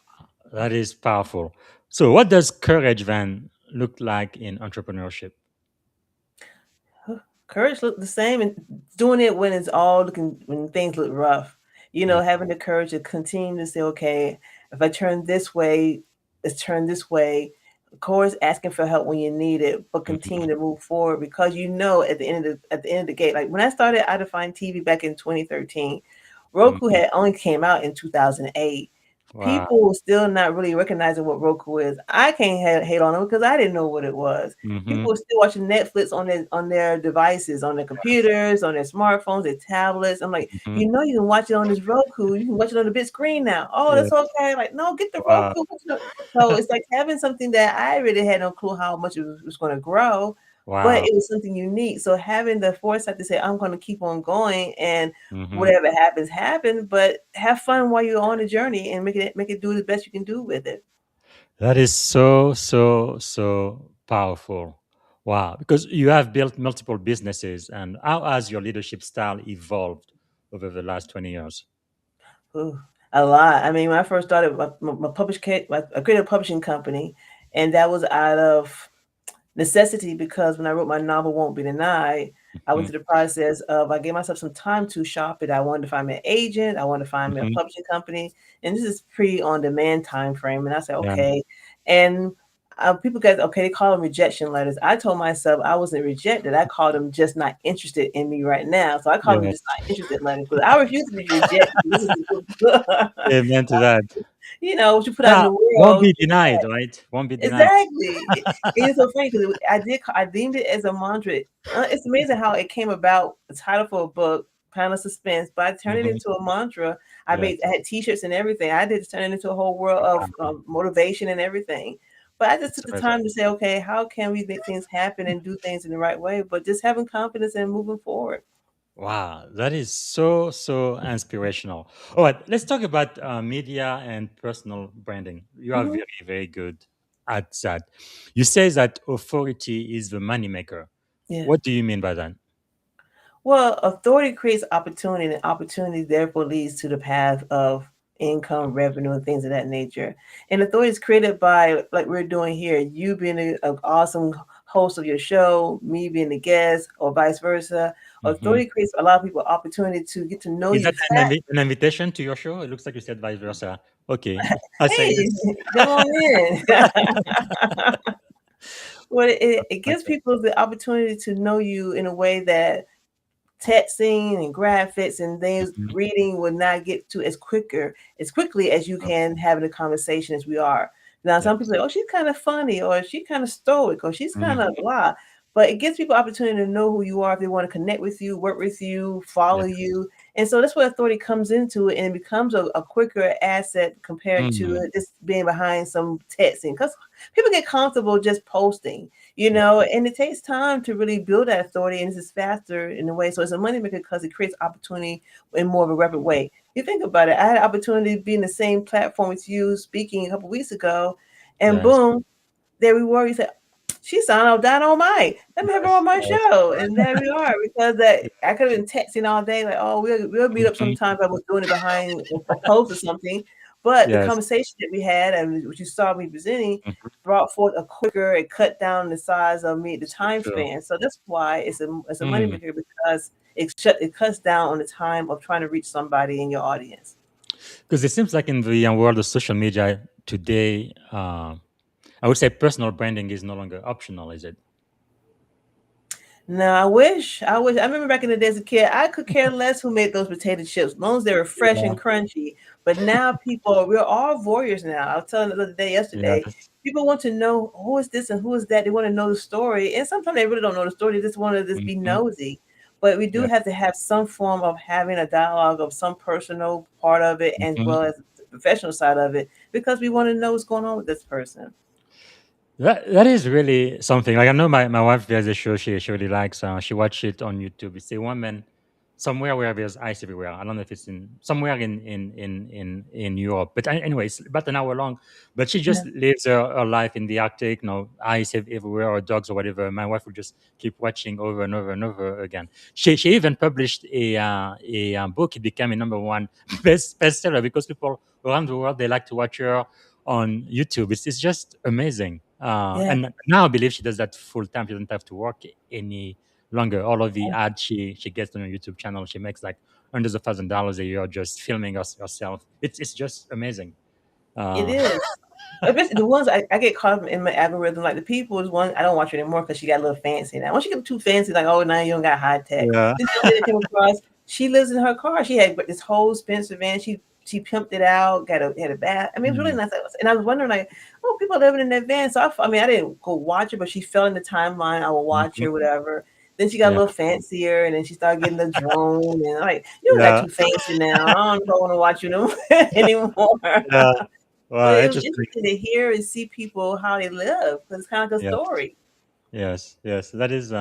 That is powerful. So, what does courage then look like in entrepreneurship? Courage look the same and doing it when it's all looking when things look rough. You Mm, know, having the courage to continue to say, okay, if I turn this way, let's turn this way. Of course, asking for help when you need it, but mhm, continue to move forward because you know at the end of the gate, like when I started iDefine TV back in 2013, Roku mhm. had only came out in 2008. Wow. People were still not really recognizing what Roku is. I can't hate on them because I didn't know what it was. Mhm. People were still watching Netflix on their devices, on their computers, on their smartphones, their tablets. I'm like, Mhm. you know, you can watch it on this Roku. You can watch it on the big screen now. Oh, Yeah. that's okay. Like, no, get the Wow. Roku. So it's like having something that I really had no clue how much it was going to grow, but Wow. it was something unique. So having the foresight to say, I'm going to keep on going and Mhm. whatever happens, happen, but have fun while you're on the journey and make it do the best you can do with it. That is so, so, so powerful. Wow. Because you have built multiple businesses, and how has your leadership style evolved over the last 20 years? Ooh, a lot. I mean, when I first started, I created a publishing company, and that was out of necessity because when I wrote my novel Won't Be Denied, I went Mhm. through the process of I gave myself some time to shop it. I wanted to find me an agent, I wanted to find me a Mhm. publishing company, and this is pretty on demand time frame. And I said, Yeah. okay. And people get okay, they call them rejection letters. I told myself I wasn't rejected. I called them just not interested in me right now. So I call them just Yes. not interested letters because I refuse to be rejected. This is Amen to that. what you put out in Yeah. the Won't world. be denied, right? Won't be denied. Exactly. It's so funny because I deemed it as a mantra. It's amazing how it came about, a title for a book, kind of suspense, but I turned it Mhm. into a mantra. I Yes. had T-shirts and everything. I did turn it into a whole world of Wow. motivation and everything. But I just It's took the amazing. time to say, okay, how can we make things happen and do things in the right way? But just having confidence and moving forward. Wow, that is so, so inspirational. All right, let's talk about media and personal branding. You are Mhm. very, very good at that. You say that authority is the moneymaker. Yeah. What do you mean by that? Well, authority creates opportunity, and opportunity therefore leads to the path of income, revenue, and things of that nature. And authority is created by, like we're doing here, you being an awesome host of your show, me being the guest, or vice versa. Mhm. Authority creates a lot of people opportunity to get to know Is you. that an invitation to your show? It looks like you said vice versa. Okay, I'll say Hey, yes. come on in. Well, it gives Okay. people the opportunity to know you in a way that texting and graphics and things Mhm. reading will not get to as quickly as you Oh, can having a conversation as we are. Now some people yes. say, oh, she's kind of funny, or she's kind of stoic, or she's kind of Mhm. blah. But it gives people opportunity to know who you are if they want to connect with you, work with you, follow Yes. you. And so that's where authority comes into it, and it becomes a quicker asset compared to Mm. it just being behind some texting. Because people get comfortable just posting, Yeah. and it takes time to really build that authority, and it's just faster in a way. So it's a moneymaker because it creates opportunity in more of a rapid way. You think about it, I had an opportunity to be in the same platform with you speaking a couple weeks ago, and Yes. boom, there we were. You said, she sounded all dynamite. Let me have her on Yes. my Yes. show. And there we are. Because that I could have been texting all day, like, oh, we'll meet up Mhm. sometime. I was doing it behind a post or something. But the Yes. conversation that we had and what you saw me presenting Mhm. brought forth a quicker, it cut down the size of me, the time Sure. span. So that's why it's a Mm. moneymaker because it cuts down on the time of trying to reach somebody in your audience. Because it seems like in the world of social media today, I would say personal branding is no longer optional, is it? No, I wish. I remember back in the days as a kid, I could care less who made those potato chips, as long as they were fresh Yeah. and crunchy. But now we're all warriors now. I was telling the other day, yesterday, Yes. people want to know who is this and who is that. They want to know the story. And sometimes they really don't know the story. They just want to just be Mhm. nosy. But we do Yeah. have to have some form of having a dialogue of some personal part of it as Mhm. well as the professional side of it because we want to know what's going on with this person. That is really something. Like I know my wife there's a show she really likes. She watch it on YouTube. It's a woman somewhere where there's ice everywhere. I don't know if it's in somewhere in Europe. But anyway, it's about an hour long. But she just lives her life in the Arctic. Ice everywhere or dogs or whatever. My wife would just keep watching over and over and over again. She even published a book. It became a number one bestseller because people around the world they like to watch her on YouTube. It's just amazing. Yeah, And now I believe she does that full time. She doesn't have to work any longer. All of the ads she gets on her YouTube channel, she makes like hundreds of $1,000s a year just filming herself. It's just amazing. it Uh, is. Especially the ones I get caught up in my algorithm, like the people is one I don't watch her anymore because she got a little fancy now. Once you get too fancy, like oh now you don't got high tech. yeah. This one lady came across, she lives in her car. She had this whole Spencer van. She pimped it out, had a bath. I mean, it was really Mm, nice. And I was wondering, like, oh, people living in that van. So I mean, I didn't go watch her, but she fell in the timeline. I will watch mhm. her, whatever. Then she got a Yeah. little fancier, and then she started getting the drone, and I'm like, you got Yeah. too fancy now. I don't want to watch you no anymore. Yeah. But Wow. it was Interesting. interesting to hear and see people how they live because it's kind of like a Yeah. story. Yes, yes, that is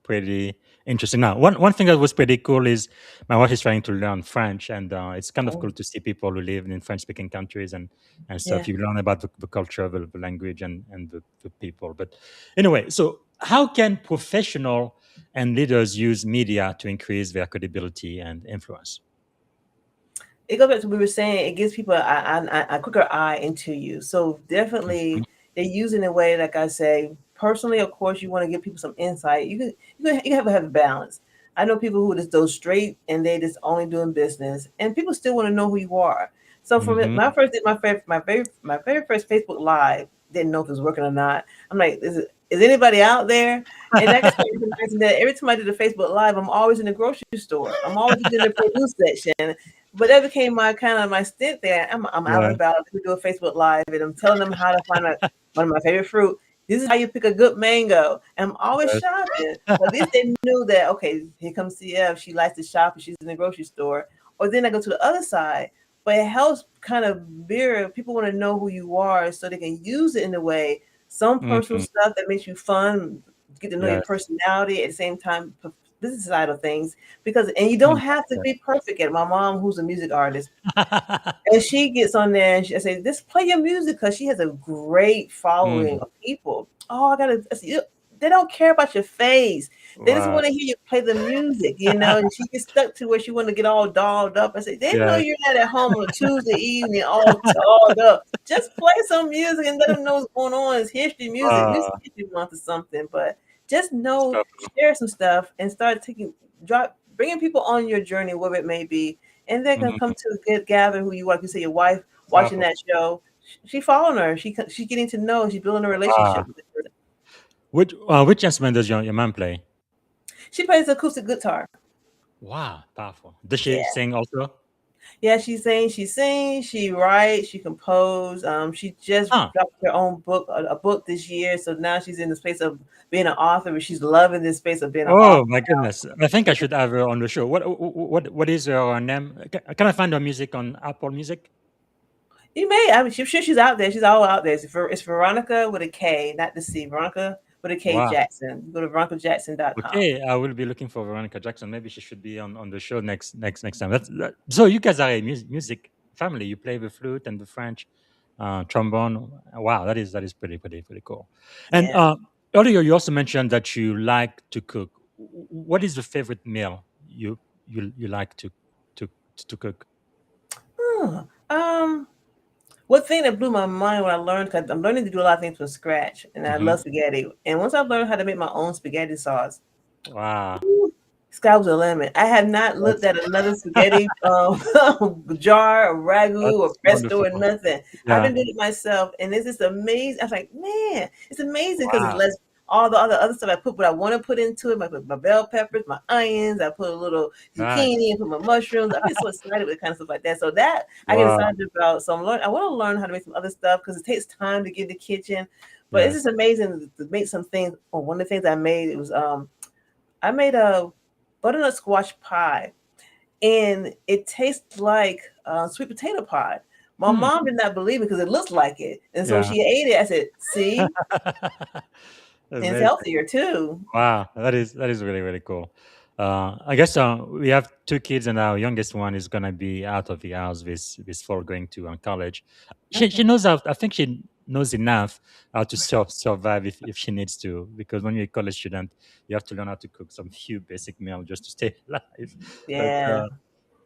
pretty interesting. Now, one thing that was pretty cool is my wife is trying to learn French, and it's kind of Oh, cool to see people who live in French-speaking countries and yeah. stuff. You learn about the culture, the language, and the people. But anyway, so how can professional and leaders use media to increase their credibility and influence? It goes back to what we were saying. It gives people a quicker eye into you. So Mhm. definitely, they use it in a way, like I say. Personally, of course, you want to give people some insight. You have a balance. I know people who just go straight and they just only doing business, and people still want to know who you are. So for Mhm. my first, my very first Facebook Live, didn't know if it was working or not. I'm like, is anybody out there? And I guess that every time I did a Facebook Live, I'm always in the grocery store. I'm always in the produce section. But that became my kind of my stint there. I'm out Yeah. and about. We do a Facebook Live, and I'm telling them how to find one of my favorite fruit. This is how you pick a good mango. And I'm always Yes. shopping. So at least they knew that, okay, here comes CF. She likes to shop and she's in the grocery store. Or then I go to the other side. But it helps kind of mirror. People want to know who you are so they can use it in a way. Some personal Mhm. stuff that makes you fun, get to know your Yes. personality at the same time, business side of things because and you don't have to Yeah. be perfect at my mom who's a music artist and she gets on there and she says just play your music because she has a great following Mm. of people. Oh, I said, they don't care about your face. They just Wow. want to hear you play the music, and she gets stuck to where she want to get all dolled up. I say they know Yes. you're not at home on a Tuesday evening all dolled up. Just play some music and let them know what's going on. It's history music, music Wow. history month or something, but just know, So share some stuff and start bringing people on your journey, whatever it may be, and they're gonna come mhm. to gather who you are. Like you say, your wife watching Powerful. that show, she following her. She's getting to know. She's building a Wow. relationship with her. Which instrument does your mom play? She plays acoustic guitar. Wow, powerful. Does she Yeah, sing also? yeah. She sings, she writes, she composes. She just Huh. dropped her own book, a book this year. So now she's in the space of being an author. But she's loving this space of being an Oh author. my goodness. I think I should have her on the show. What is her name? Can I find her music on Apple Music? You may. I'm sure she's out there. She's all out there. It's Veronica with a K, not the C. Veronica with a K Wow. Jackson. Go to veronicajackson.com. Okay, I will be looking for Veronica Jackson. Maybe she should be on the show next time. So you guys are a music family. You play the flute and the French trombone. Wow, that is pretty cool. And Yeah. earlier you also mentioned that you like to cook. What is the favorite meal you like to to cook? Huh. One thing that blew my mind when I learned, because I'm learning to do a lot of things from scratch, and I Hmm. love spaghetti. And once I learned how to make my own spaghetti sauce, Wow. sky was the limit. I have not looked That's at another spaghetti jar or ragu or that's pesto or wonderful. nothing. I've Yeah. been doing it myself, and it's just amazing. I was like, man, it's amazing because it's Wow. less all the other stuff I put what I want to put into it. I put my bell peppers, my onions. I put a little Nice. zucchini and put my mushrooms. I get so excited with kind of stuff like that. So that I get Wow. excited about. So I want to learn how to make some other stuff because it takes time to get in the kitchen. But it's Yes. just amazing to make some things. Oh, one of the things I made, it was I made a butternut squash pie, and it tastes like sweet potato pie. My Hmm. mom did not believe it because it looks like it, and so when Yeah. she ate it, I said, "See, and it's Amazing. healthier too." Wow, that is really cool. I guess we have two kids, and our youngest one is gonna be out of the house this fall, going to college. She Okay. knows how. I think she knows enough how to survive if she needs to. Because when you're a college student, you have to learn how to cook some few basic meals just to stay alive. But Yeah.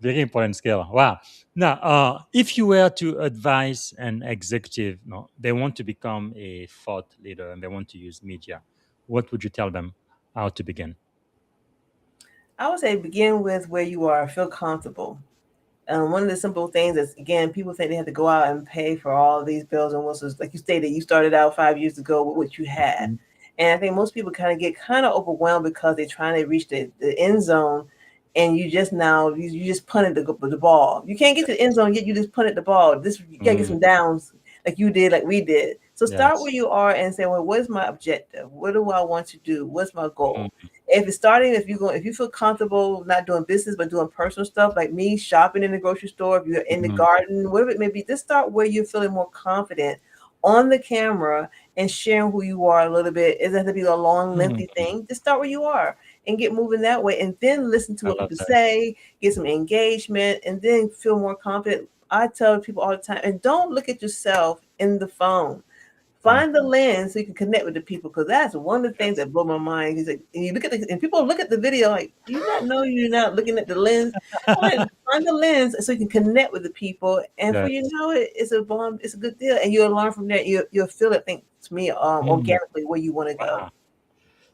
Very important skill. Wow. Now, if you were to advise an executive, no, they want to become a thought leader and they want to use media, what would you tell them how to begin? I would say begin with where you are, feel comfortable. One of the simple things is, again, people think they have to go out and pay for all these bells and whistles. Like you stated, you started out 5 years ago with what you had. Mhm. And I think most people kind of overwhelmed because they're trying to reach the end zone, and you just now you just punted the ball. You can't get to the end zone yet. You just punted the ball. This you gotta get Mm, some downs like you did, like we did. So start yes. where you are and say, well, what is my objective? What do I want to do? What's my goal? Mm, If it's starting, if you feel comfortable not doing business but doing personal stuff like me, shopping in the grocery store, if you're in the mhm, garden, whatever it may be, just start where you're feeling more confident on the camera and sharing who you are a little bit. It doesn't have to be a long, lengthy mm. thing. Just start where you are and get moving that way, and then listen to I what love people that. say, get some engagement, and then feel more confident. I tell people all the time, and don't look at yourself in the phone. Mm, Find the lens so you can connect with the people, because that's one of the things yes. that blow my mind. He's like, and you look at and people look at the video like, do you not know you're not looking at the lens? I'm like, find the lens so you can connect with the people, and for you Yes. know it, it's a bomb, it's a good deal, and you'll learn from there. You'll feel it. Think to me, Mm, organically where you want to go. wow.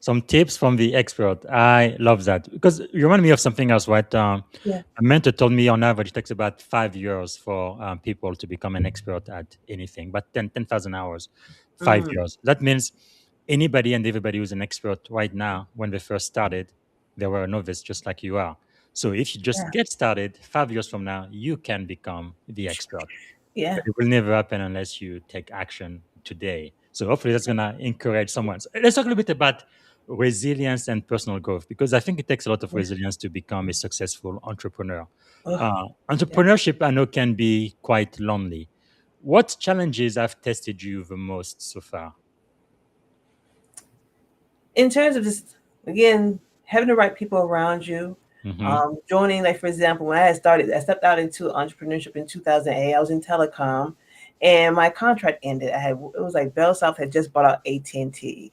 Some tips from the expert. I love that because you remind me of something else, right? Yeah. A mentor told me on average it takes about 5 years for people to become an expert at anything, but 10,000 hours, five Mm, years. That means anybody and everybody who's an expert right now, when they first started, they were a novice just like you are. So if you just yeah. get started, 5 years from now, you can become the expert. Yeah. But it will never happen unless you take action today. So hopefully that's gonna encourage someone. So let's talk a little bit about resilience and personal growth because I think it takes a lot of Yeah. resilience to become a successful entrepreneur. Oh, yeah. Entrepreneurship, I know, can be quite lonely. What challenges have tested you the most so far? In terms of just, again, having the right people around you, Hmm. joining, like for example, when I had started, I stepped out into entrepreneurship in 2008. I was in telecom, and my contract ended. It was like Bell South had just bought out AT&T.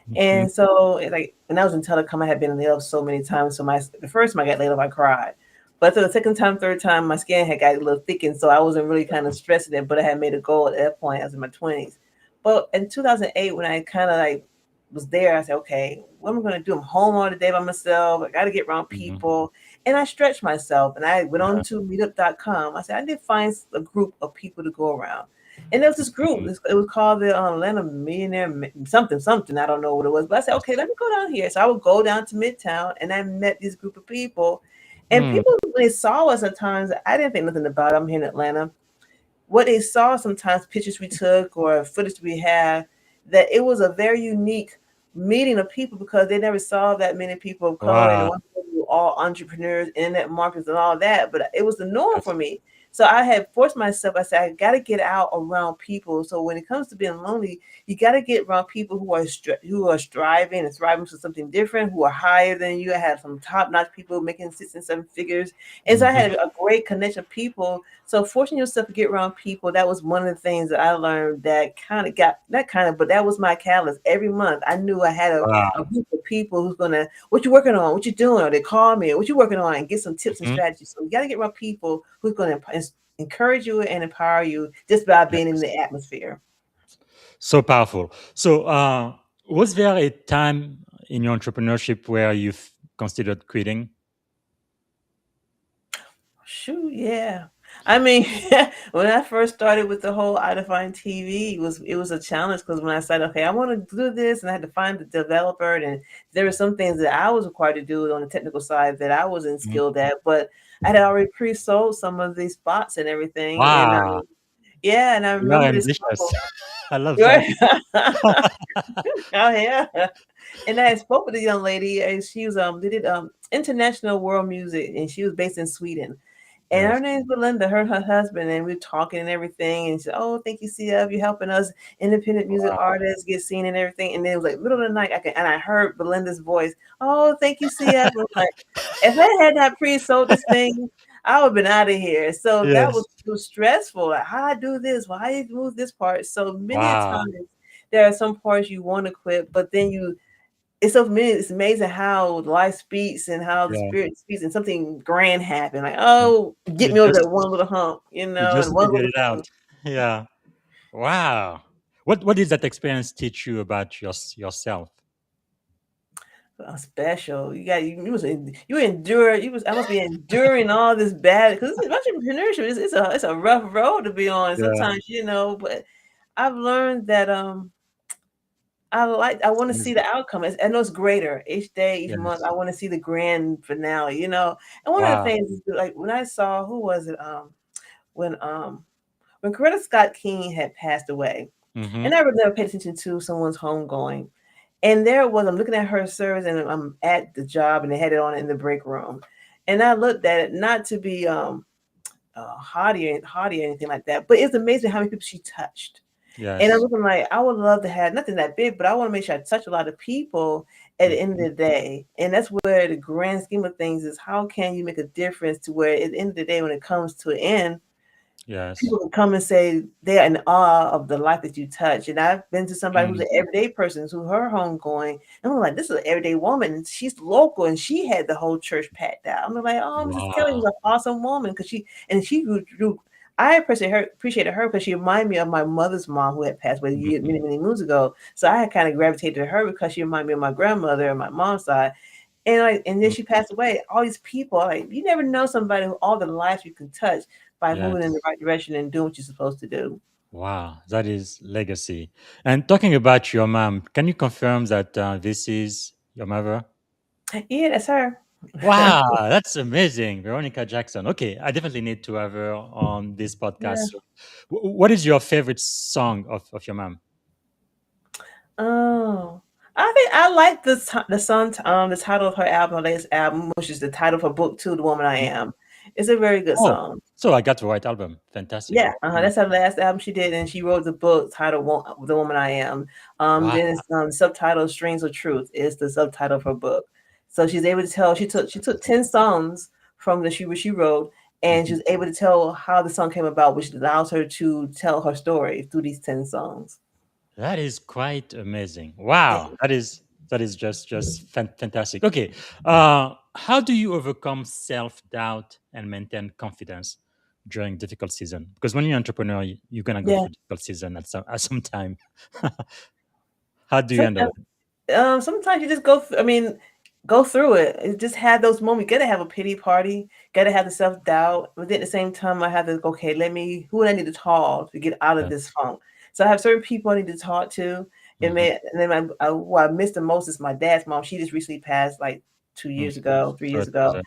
Hmm. And so, like when I was in telecom, I had been laid off so many times. So the first time I got laid off, I cried. But the second time, third time, my skin had got a little thickened, so I wasn't really kind of stressing it. But I had made a goal at that point. I was in my 20s. But in 2008, when I kind of like was there, I said, okay, what am I going to do? I'm home all the day by myself. I got to get around Hmm. people. And I stretched myself, and I went on Yeah. to meetup.com. I said, I need to find a group of people to go around. And there was this group. Mhm. It was called the Atlanta Millionaire something something. I don't know what it was, but I said, okay, Yes. let me go down here. So I would go down to Midtown, and I met this group of people. And Mm. people, when they saw us at times, I didn't think nothing about it. I'm here in Atlanta. What they saw sometimes, pictures we took or footage we had, that it was a very unique meeting of people because they never saw that many people of color, and Wow. one we were all entrepreneurs, internet marketers, and all that. But it was the norm for Yes. me. So I had forced myself. I said, I got to get out around people. So when it comes to being lonely, you got to get around people who are striving and thriving for something different, who are higher than you. I had some top notch people making 6 and 7 figures, and so I Mhm. had a great connection of people. So forcing yourself to get around people, that was one of the things that I learned that kind of got that kind of, but that was my catalyst. Every month I knew I had a Wow. group of people who's gonna, what you working on, what you doing, or they call me, what you working on, and get some tips and Mhm. strategies. So you got to get around people who's gonna encourage you and empower you just by being in Yes. the atmosphere. So powerful. So, was there a time in your entrepreneurship where you've considered quitting? Shoot, yeah. I mean, when I first started with the whole iDefine TV, it was a challenge because when I said, okay, I want to do this, and I had to find the developer, and there were some things that I was required to do on the technical side that I wasn't Mhm. skilled at, but I had already pre-sold some of these spots and everything, and Wow. yeah, and I You are remember this ambitious. couple. I love that. Right? Oh yeah. And I spoke with a young lady, and she was they did international world music, and she was based in Sweden. And her Yes. name's Belinda, her husband, and we're talking and everything. And she said, "Oh, thank you, CF. You're helping us independent music Wow. artists get seen and everything." And then it was like middle of the night, and I heard Belinda's voice. "Oh, thank you, CF." I'm like, if I had not pre-sold this thing, I would have been out of here. So that was, Yes. it was stressful. Like, how I do this? Why you move this part? So many a Wow. times there are some parts you want to quit, but then it's so many. It's amazing how life speaks and how the Yeah. spirit speaks, and something grand happened. Like, You oh, get you me over just that one little hump, you and just one figured little it out. thing. Yeah. Wow. What did that experience teach you about yourself? Special. You endure. I must be enduring all this bad because entrepreneurship it's a rough road to be on. Yeah. Sometimes, but I've learned that I It's want to see amazing. the outcome. I know it's greater each day, each month. Yes. I want to see the grand finale. And one of the Wow. things is like when I saw who was it when um when Coretta Scott King had passed away, Mm-hmm. and I really never paid attention to someone's homegoing. And there it was, I'm looking at her service and I'm at the job and they had it on in the break room. And I looked at it not to be haughty or anything like that, but it's amazing how many people she touched. And I'm Yes. looking like I would love to have nothing that big, but I want to make sure I touch a lot of people at the end of Mhm. the day. And that's where the grand scheme of things is how can you make a difference to where at the end of the day when it comes to an end, Yes. people can come and say they are in awe of the life that you touch. And I've been to somebody who's Mm. an everyday person who her home going, and I'm like, this is an everyday woman. And she's local and she had the whole church packed out. I'm like, oh, Mrs. Kelly was Wow. an awesome woman because she grew. I appreciated her because she reminded me of my mother's mom who had passed away Mhm. many, many moons ago. So I had kind of gravitated to her because she reminded me of my grandmother and my mom's side. And then Mm. she passed away. All these people, like you never know somebody who all the lives you can touch by moving in the Yes. right direction and doing what you're supposed to do. Wow. That is legacy. And talking about your mom, can you confirm that this is your mother? Yeah, that's her. Wow, that's amazing, Veronica Jackson. Okay, I definitely need to have her on this podcast. Yeah. So, what is your favorite song of your mom? Oh, I think I like the song, the title of her album, her latest album, which is the title of her book too, "The Woman I Mm. Am." It's a very good Oh, song. so I got the right album. Fantastic. Yeah, Mm. that's her last album she did, and she wrote the book titled "The Woman I Am." Wow. Then it's subtitled "Strings of Truth" is the subtitle of her book. So she's able to tell. She took 10 songs from the she wrote, and she Mhm. was able to tell how the song came about, which allows her to tell her story through these 10 songs. That is quite amazing. Wow, that is just fantastic. Okay, how do you overcome self doubt and maintain confidence during difficult season? Because when you're an entrepreneur, you're gonna go Yeah. through difficult season at some time. How do you So, handle it? sometimes you just go through it. Just have those moments. You gotta have a pity party. Gotta have the self doubt. But then at the same time, I have to go, okay. Who would I need to talk to get out of this Yes. funk? So I have certain people I need to talk to. Mhm. And then who I miss the most is my dad's mom. She just recently passed like two Mm. years ago, three Sorry years to hear ago, that.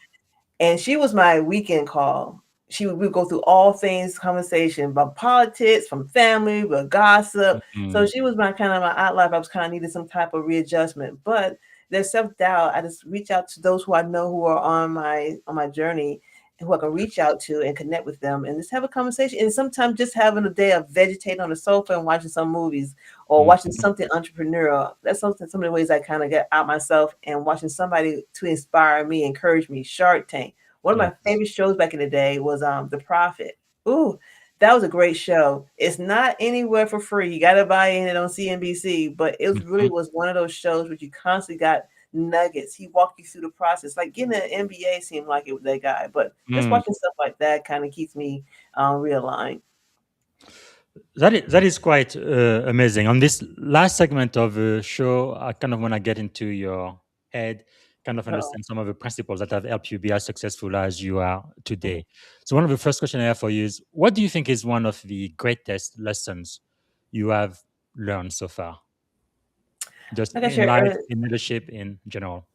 and she was my weekend call. We would go through all things conversation about politics, from family, but gossip. So Mhm. she was my kind of my outlier. I was kind of needed some type of readjustment, but there's self doubt. I just reach out to those who I know who are on my journey, and who I can reach out to and connect with them, and just have a conversation. And sometimes just having a day of vegetating on the sofa and watching some movies or watching Mhm. something entrepreneurial. That's some of the ways I kind of get out myself and watching somebody to inspire me, encourage me. Shark Tank. One of my Yes. favorite shows back in the day was The Prophet. Ooh, that was a great show. It's not anywhere for free. You got to buy in it on CNBC, but it really Mhm. was one of those shows where you constantly got nuggets. He walked you through the process. Like getting an MBA seemed like it was that guy, but just Mm. watching stuff like that kind of keeps me realigned. That is quite amazing. On this last segment of the show, I kind of want to get into your head, kind of So, understand some of the principles that have helped you be as successful as you are today. So, one of the first questions I have for you is, what do you think is one of the greatest lessons you have learned so far, just like I in shared life, earlier, in leadership, in general?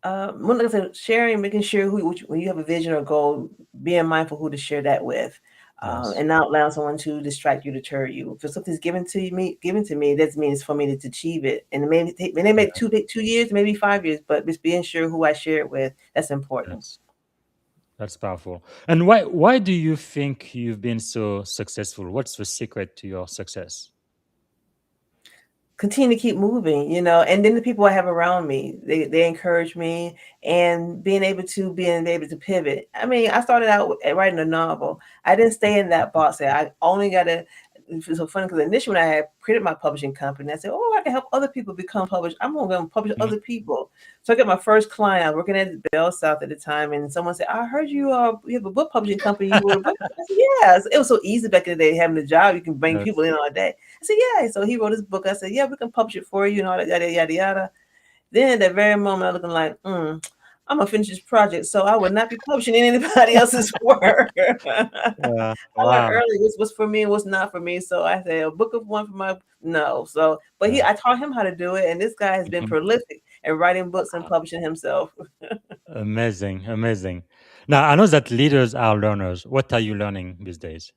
one like I said, sharing, making sure when you have a vision or goal, being mindful who to share that with, Yes. and not allowing someone to distract you, deter you. If something's given to me, that means for me to achieve it. And it may make Yeah. 2 years, maybe 5 years, but just being sure who I share it with, that's important. Yes. That's powerful. And why do you think you've been so successful? What's the secret to your success? Continue to keep moving, and then the people I have around me, they encourage me, and being able to pivot. I mean, I started out writing a novel. I didn't stay in that box. I only got to it's so funny because initially when I had created my publishing company, I said, "Oh, I can help other people become published. I'm going to publish Mhm. other people." So I got my first client. I was working at Bell South at the time, and someone said, "I heard you have a book publishing company. You wrote a book." I said, "Yeah." It was so easy back in the day having a job. You can bring Yes. people in all day. I said, "Yeah." So he wrote his book. I said, "Yeah, we can publish it for you," and all that yada yada yada. Then at that very moment, I looking like, I'm gonna finish this project, so I would not be publishing anybody else's work. Yeah. I learned Wow. early what's for me and what's not for me. So I say a book of one for my no. So, but Yeah. I taught him how to do it, and this guy has been Mhm. prolific at writing books and publishing himself. Amazing. Amazing. Now, I know that leaders are learners. What are you learning these days?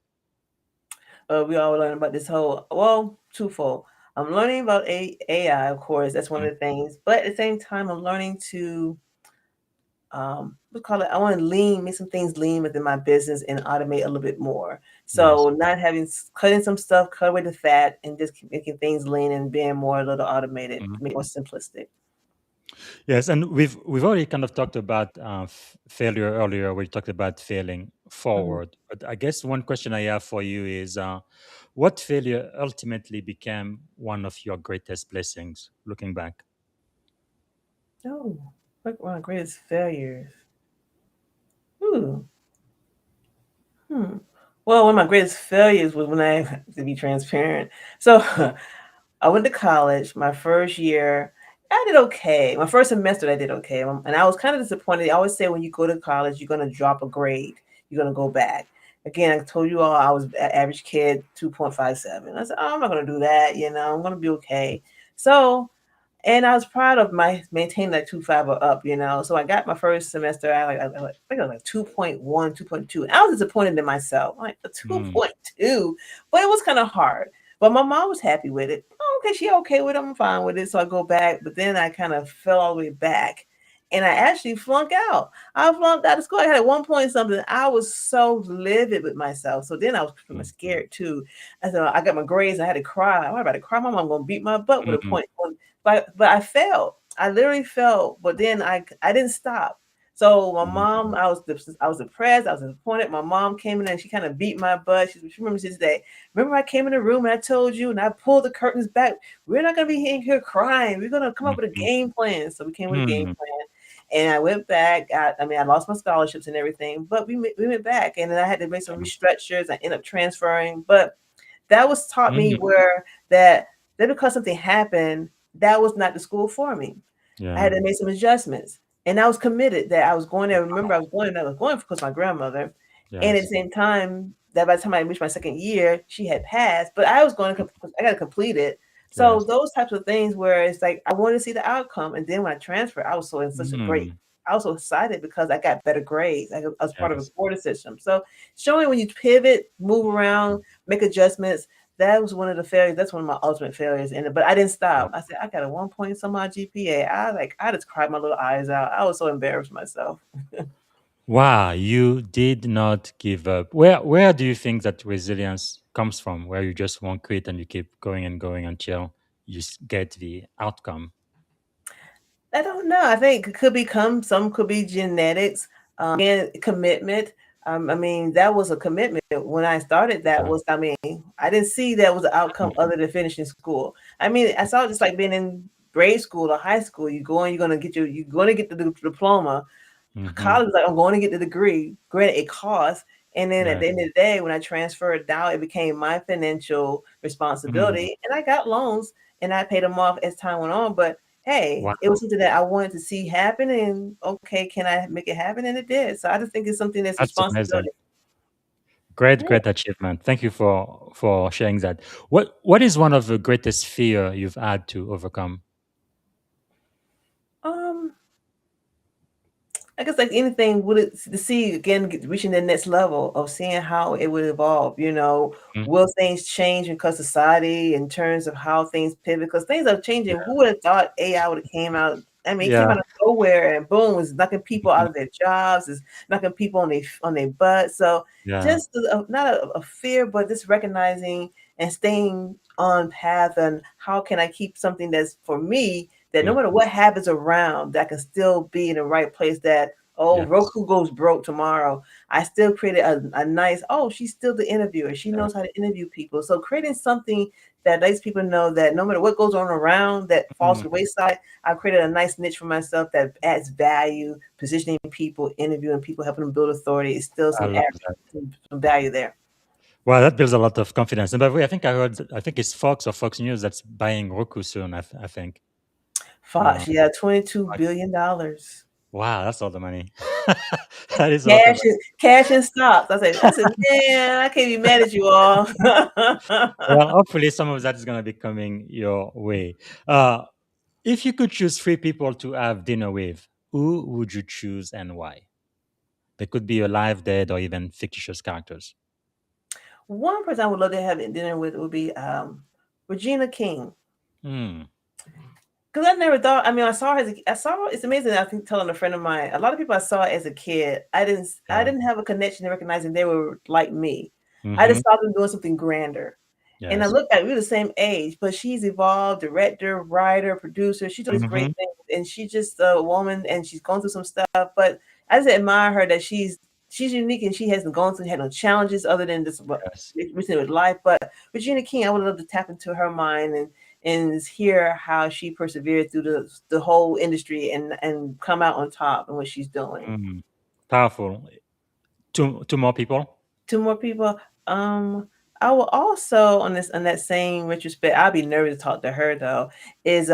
We all learn about this whole twofold. I'm learning about AI, of course. That's one Mm. of the things, but at the same time, I'm learning to we call it. I want to make some things lean within my business and automate a little bit more. Yes. So not having cutting some stuff, cut away the fat, and just keep making things lean and being more a little automated, Mhm. more simplistic. Yes, and we've already kind of talked about failure earlier. We talked about failing Mhm. forward, but I guess one question I have for you is, what failure ultimately became one of your greatest blessings? Looking back. Oh, what one of my greatest failures? Ooh, hmm. Well, one of my greatest failures was when I, to be transparent. So I went to college my first year. I did okay. My first semester, I did okay. And I was kind of disappointed. I always say when you go to college, you're going to drop a grade, you're going to go back. Again, I told you all I was an average kid, 2.57. I said, oh, I'm not going to do that. I'm going to be okay. So and I was proud of my maintaining that 2.5 or up. So I got my first semester, I think I was like 2.1, 2.2. And I was disappointed in myself, like a Mm, 2.2, but it was kind of hard. But my mom was happy with it. Oh, okay, she okay with it. I'm fine with it. So I go back, but then I kind of fell all the way back. And I actually flunked out. I flunked out of school. I had at one point something. I was so livid with myself. So then I was pretty much mm, scared too. I said, I got my grades. I had to cry. I'm about to cry. My mom gonna beat my butt with a mm, point. But I failed. I literally failed. But then I didn't stop. So my mm, mom, I was depressed. I was disappointed. My mom came in and she kind of beat my butt. She remembers this day. Remember, I came in the room and I told you, and I pulled the curtains back. We're not gonna be in here crying. We're gonna come up with a mm, game plan. So we came with a game mm, plan. And I went back. I lost my scholarships and everything, but we went back, and then I had to make some restructures. I ended up transferring, but that was taught me mm. where that because something happened, that was not the school for me. I Yeah. had to make some adjustments. And I was committed that I was going there. Remember, I was going because my grandmother. And at the Yes. same time, that by the time I reached my second year, she had passed. But I was going to, I got to complete it. So Yes. those types of things where it's like I wanted to see the outcome. And then when I transferred, I was so in such a great, Mm, I was so excited because I got better grades. I was part of a yes. quarter system. So showing when you pivot, move around, make adjustments, that was one of the failures. That's one of my ultimate failures in it. But I didn't stop. I said, I got a 1 point some odd GPA. I just cried my little eyes out. I was so embarrassed myself. Wow, you did not give up. Where do you think that resilience comes from? Where you just won't quit and you keep going and going until you get the outcome? I don't know. I think it could become some could be genetics, and commitment. I mean, that was a commitment when I started. That Yeah. was, I mean, I didn't see that was an outcome Mm, other than finishing school. I mean, I saw it just like being in grade school or high school. You go in, you're going to get the diploma. mhm. College was like, I'm going to get the degree. Granted, it costs. And then at Yeah. the end of the day, when I transferred down, it became my financial Mm. responsibility. And I got loans and I paid them off as time went on. But hey, it was Wow, something that I wanted to see happen. And okay, can I make it happen? And it did. So I just think it's something that's that's amazing. responsibility. Great, Yeah. great achievement. Thank you for sharing that. What is one of the greatest fear you've had to overcome? Um, I guess like anything, would it to see again reaching the next level of seeing how it would evolve. Mm, Will things change because society in terms of how things pivot? Because things are changing. yeah. Who would have thought AI would have came out? I mean, it came Yeah. out of nowhere and boom, it's knocking people out Mhm. of their jobs, it's knocking people on their butt. So Yeah. just not a fear, but just recognizing and staying on path and how can I keep something that's for me that no Mm, matter what happens around, that can still be in the right place that Oh, Yes. Roku goes broke tomorrow. I still created a nice, oh, she's still the interviewer. She Yeah. knows how to interview people. So creating something that lets people know that no matter what goes on around that falls Mm, to the wayside, I created a nice niche for myself that adds value, positioning people, interviewing people, helping them build authority. It's still I love that. some value there. Well, that builds a lot of confidence. And by the way, I think I heard, I think it's Fox or Fox News that's buying Roku soon. I think. Uh, Fox, yeah, $22 billion. wow, that's all the money. That is a lot of Cash money. and cash and stocks. I said, man, I can't be mad at you all. Well, hopefully some of that is going to be coming your way. Uh, if you could choose three people to have dinner with, who would you choose and why? They could be alive, dead, or even fictitious characters. One person I would love to have dinner with would be Regina King. Hmm. Because I never thought. I mean, I saw her. I saw. It's amazing. I think telling a friend of mine. A lot of people I saw as a kid. I didn't. I Yeah. didn't have a connection to recognizing they were like me. I Mm-hmm. just saw them doing something grander. And I Yes. look at we're the same age, but she's evolved. Director, writer, producer. She's doing these Mm-hmm. great things, and she's just a woman, and she's going through some stuff. But I just admire her that she's unique and she hasn't gone through had no challenges other than this Yes. recently with life. But Regina King, I would love to tap into her mind and hear how she persevered through the whole industry and come out on top and what she's doing. Mm. Powerful. Two more people. Two more people. Um, I will also on that same retrospect. I'll be nervous to talk to her though. Is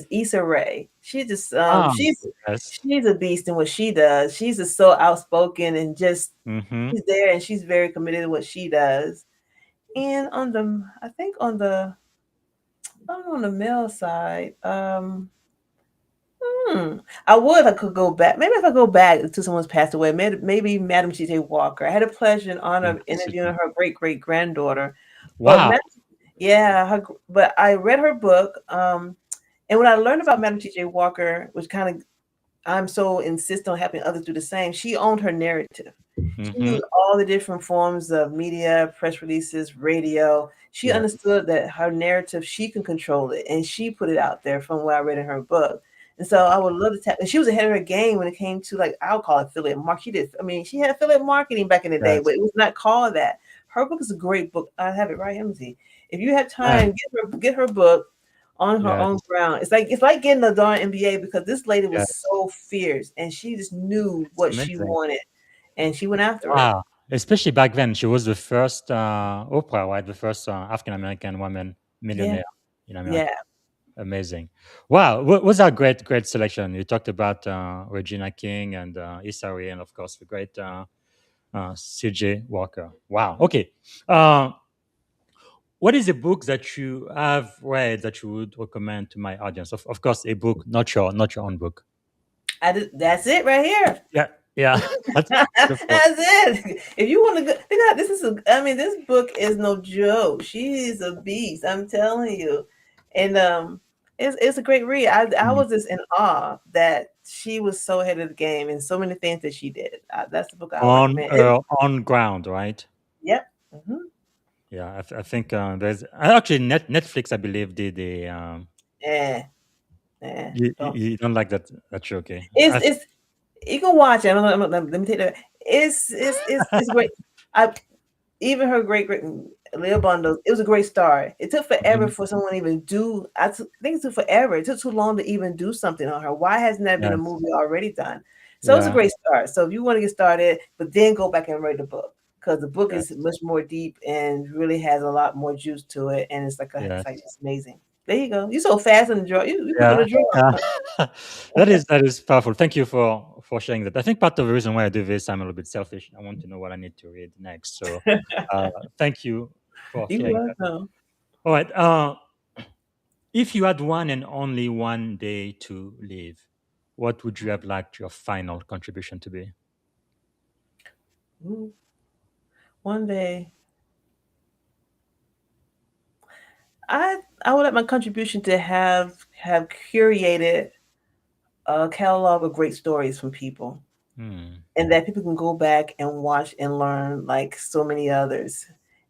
Issa Rae? She just Ah, yes. she's a beast in what she does. She's just so outspoken and just Mm-hmm. she's there and she's very committed to what she does. And I think on the male side, I would if I could go back. Maybe if I go back to someone's passed away, maybe Madam T.J. Walker. I had a pleasure and honor Yeah. of interviewing her great granddaughter. But Wow. yeah, but I read her book. And what I learned about Madam T.J. Walker, which kind of I'm so insist on helping others do the same. She owned her narrative. She Mm-hmm. knew all the different forms of media, press releases, radio. She Yeah. understood that her narrative, she can control it, and she put it out there from what I read in her book. And so I would love to tap. And she was ahead of her game when it came to like I'll call it affiliate market. She did. I mean, she had affiliate marketing back in the day, Yes. but it was not called that. Her book is a great book. I have it right here. Let me see. If you have Yeah. time, get her book on her Yes. own ground. It's like getting a darn MBA because this lady was Yes. so fierce and she just knew It's what she amazing. wanted and she went after it. Wow. Especially back then, she was the first Oprah, right? The first African American woman Yeah, millionaire in yeah. America. Amazing. Wow. Was that great selection? You talked about Regina King and Issa Rae, and of course the great CJ Walker. Wow. Okay. Uh, what is a book that you have read that you would recommend to my audience? Of course, a book, not your own book. That's it right here. Yeah. Yeah. That's That's beautiful. it. If you want to go, this is I mean, this book is no joke. She is a beast. I'm telling you, and it's a great read. I Mm. was just in awe that she was so ahead of the game and so many things that she did. That's the book I would On recommend. It, ground, right? yep. Hmm. Yeah, I think there's actually Netflix, I believe, did a. Yeah. Yeah. Don't. You don't like that show, okay? It's you can watch it. Let me take that. It's great. I even her great Leah Bundles. It was a great start. It took forever Mhm. for someone to even do. Think it took forever. It took too long to even do something on her. Why hasn't that been a Yes. movie already done? So it's a Yeah. great start. So if you want to get started, but then go back and read the book because the book is Yes. much more deep and really has a lot more juice to it, and Yes. it's amazing. There you go. You so fast on the draw. You quick on Yeah. the draw. Yeah. That is powerful. Thank you for sharing that. I think part of the reason why I do this, I'm a little bit selfish. I want to know what I need to read next. So, thank you for You sharing that. welcome. All right. If you had one and only one day to live, what would you have liked your final contribution to be? Ooh, one day. I would like my contribution to have curated a catalog of great stories from people, Hmm. and that people can go back and watch and learn like so many others.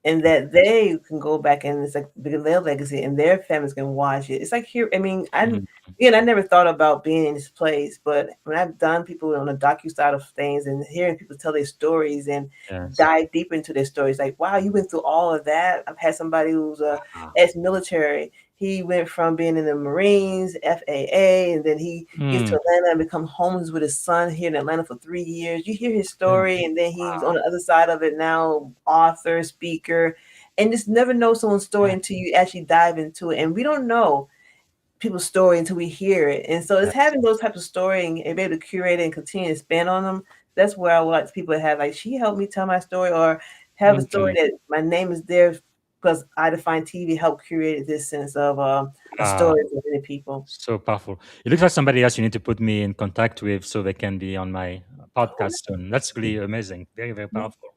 and that they can go back and it's like their legacy and their families can watch it. It's like here. I mean, Mhm. I never thought about being in this place, but when I've done people on the docu side of things and hearing people tell their stories and Yes. dive deep into their stories, like wow, you went through all of that. I've had somebody who's Ah. ex-military. He went from being in the Marines, FAA, and then he gets to Mm. Atlanta and become homeless with his son here in Atlanta for 3 years. You hear his Yeah. story, and then he's on Wow. the other side of it now, author, speaker, and just never know someone's story Yeah. until you actually dive into it. And we don't know people's story until we hear it. And so it's Yes. having those types of story and be able to curate it and continue to expand on them. That's where I would like people to have like she helped me tell my story or have a story Mhm. that my name is there because iDefine TV helped curate this sense of a Ah, story for many people. so powerful. It looks like somebody else you need to put me in contact with so they can be on my Oh, podcast soon. That's really amazing. Very, very yeah. powerful.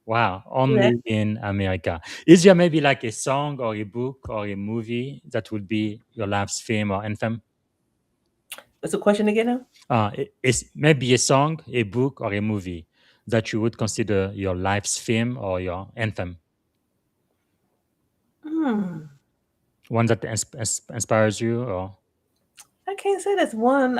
Wow. Yeah. Only in America. Is there maybe like a song or a book or a movie that would be your life's theme or anthem? What's the question again now? Is maybe a song, a book, or a movie that you would consider your life's theme or your anthem? Hmm. One that inspires you, or I can't say that's one.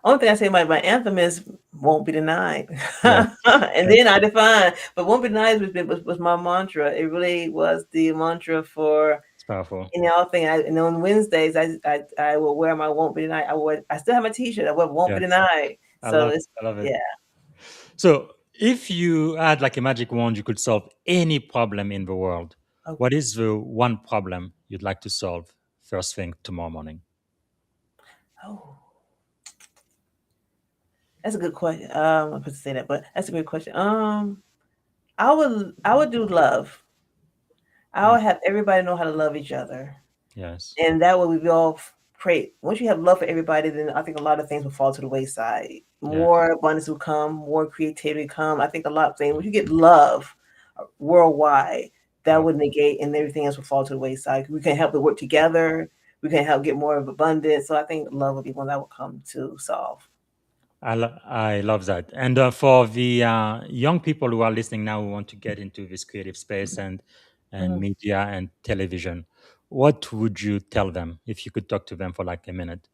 Only thing I say my anthem is "Won't Be Denied," yes, and then yes, I define. But "Won't Be Denied" was my mantra. It really was the mantra for it's powerful. all thing. And on Wednesdays, I will wear my "Won't Be Denied." I still have my T-shirt. I wear "Won't Be Yes, Denied." So it's I love it. yeah. So, if you had like a magic wand, you could solve any problem in the world. Oh, What is the one problem you'd like to solve first thing tomorrow morning? oh, that's a good question. I'm supposed to say that, but that's a good question. I would do love. I Mm, would have everybody know how to love each other. yes, And that way we all pray. Once you have love for everybody, then I think a lot of things will fall to the wayside. yes, More abundance will come, more creativity come. I think a lot of things. When you get love worldwide, that would powerful. negate and everything else will fall to the wayside. We can help it work together. We can help get more of abundance. So I think love will be one that will come to solve. I love that. And for the young people who are listening now who want to get into this creative space and Mhm. media and television, what would you tell them if you could talk to them for like a minute?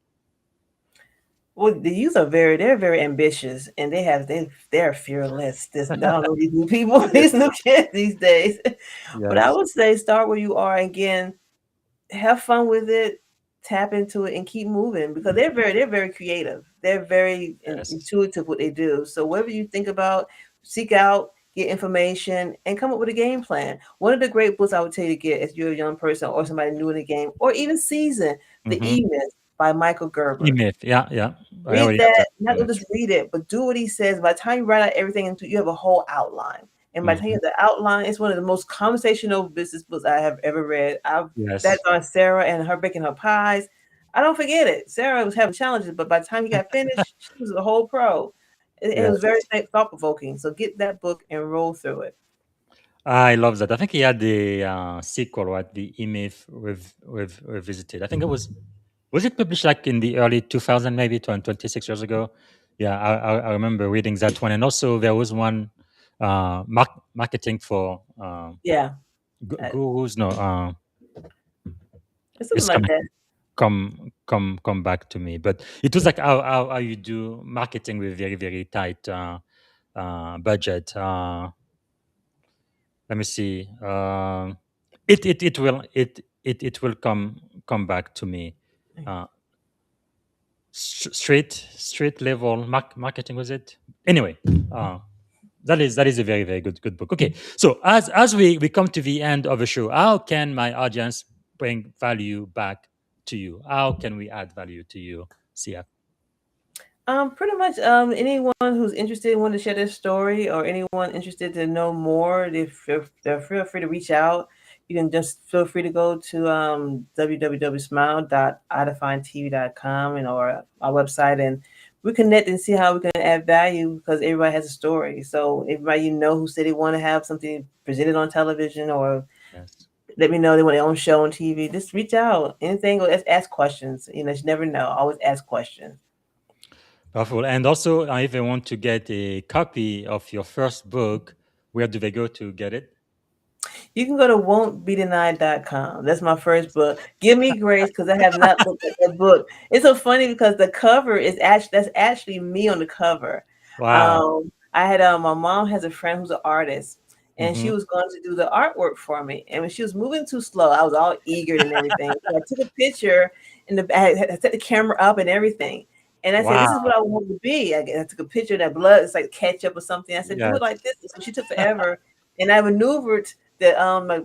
Well, the youth are they're very ambitious and they're fearless. I don't know these new people, these new kids these days. But I Yes, would say start where you are again, have fun with it, tap into it, and keep moving because they're very creative. They're very yes, intuitive what they do. So whatever you think about, seek out, get information, and come up with a game plan. One of the great books I would tell you to get if you're a young person or somebody new in the game, or even seasoned, The mm-hmm. E-Myth by Michael Gerber. E-myth, yeah, yeah. I Read already have that, that. not E-myth. just read it, but do what he says. By the time you write out everything into you have a whole outline. And by the time you Hmm. have the outline, it's one of the most conversational business books I have ever read. I've Yes. That's on Sarah and her baking her pies. I don't forget it. Sarah was having challenges, but by the time he got finished, she was a whole pro. It was very Yes. thought provoking. So get that book and roll through it. I love that. I think he had the sequel, right? The E-myth revisited. I think it was it published like in the early 2000, maybe 26 years ago? Yeah, I remember reading that one. And also there was one marketing for Yeah, uh, gurus. No, it's something it's like gonna that. come back to me. But it was like how you do marketing with very, very tight budget. Let me see. It will come back to me. Uh, street level marketing, was it? Anyway, uh, that is a very, very good book. Okay, so as we come to the end of the show, how can my audience bring value back to you? How can we add value to you, CF? Pretty much, anyone who's interested, want to share their story, or anyone interested to know more, they're feel free to reach out. You can just feel free to go to www.smile.idefinetv.com and or our website, and we connect and see how we can add value because everybody has a story. So everybody who said they want to have something presented on television or Yes. let me know they want their own show on TV, just reach out. Anything, or ask questions. You never know. Always ask questions. Powerful. And also, if they want to get a copy of your first book, where do they go to get it? You can go to won'tbedenied.com. That's my first book. Give me grace because I have not looked at that book. It's so funny because the cover is actually me on the cover. Wow. I had my mom has a friend who's an artist, and she Hmm. was going to do the artwork for me. And when she was moving too slow, I was all eager and everything. So I took a picture I set the camera up and everything. And I said, "This is Wow. what I want to be." I took a picture of that blood. It's like ketchup or something. I said, "Do it Yes. like this." So she took forever, and I maneuvered the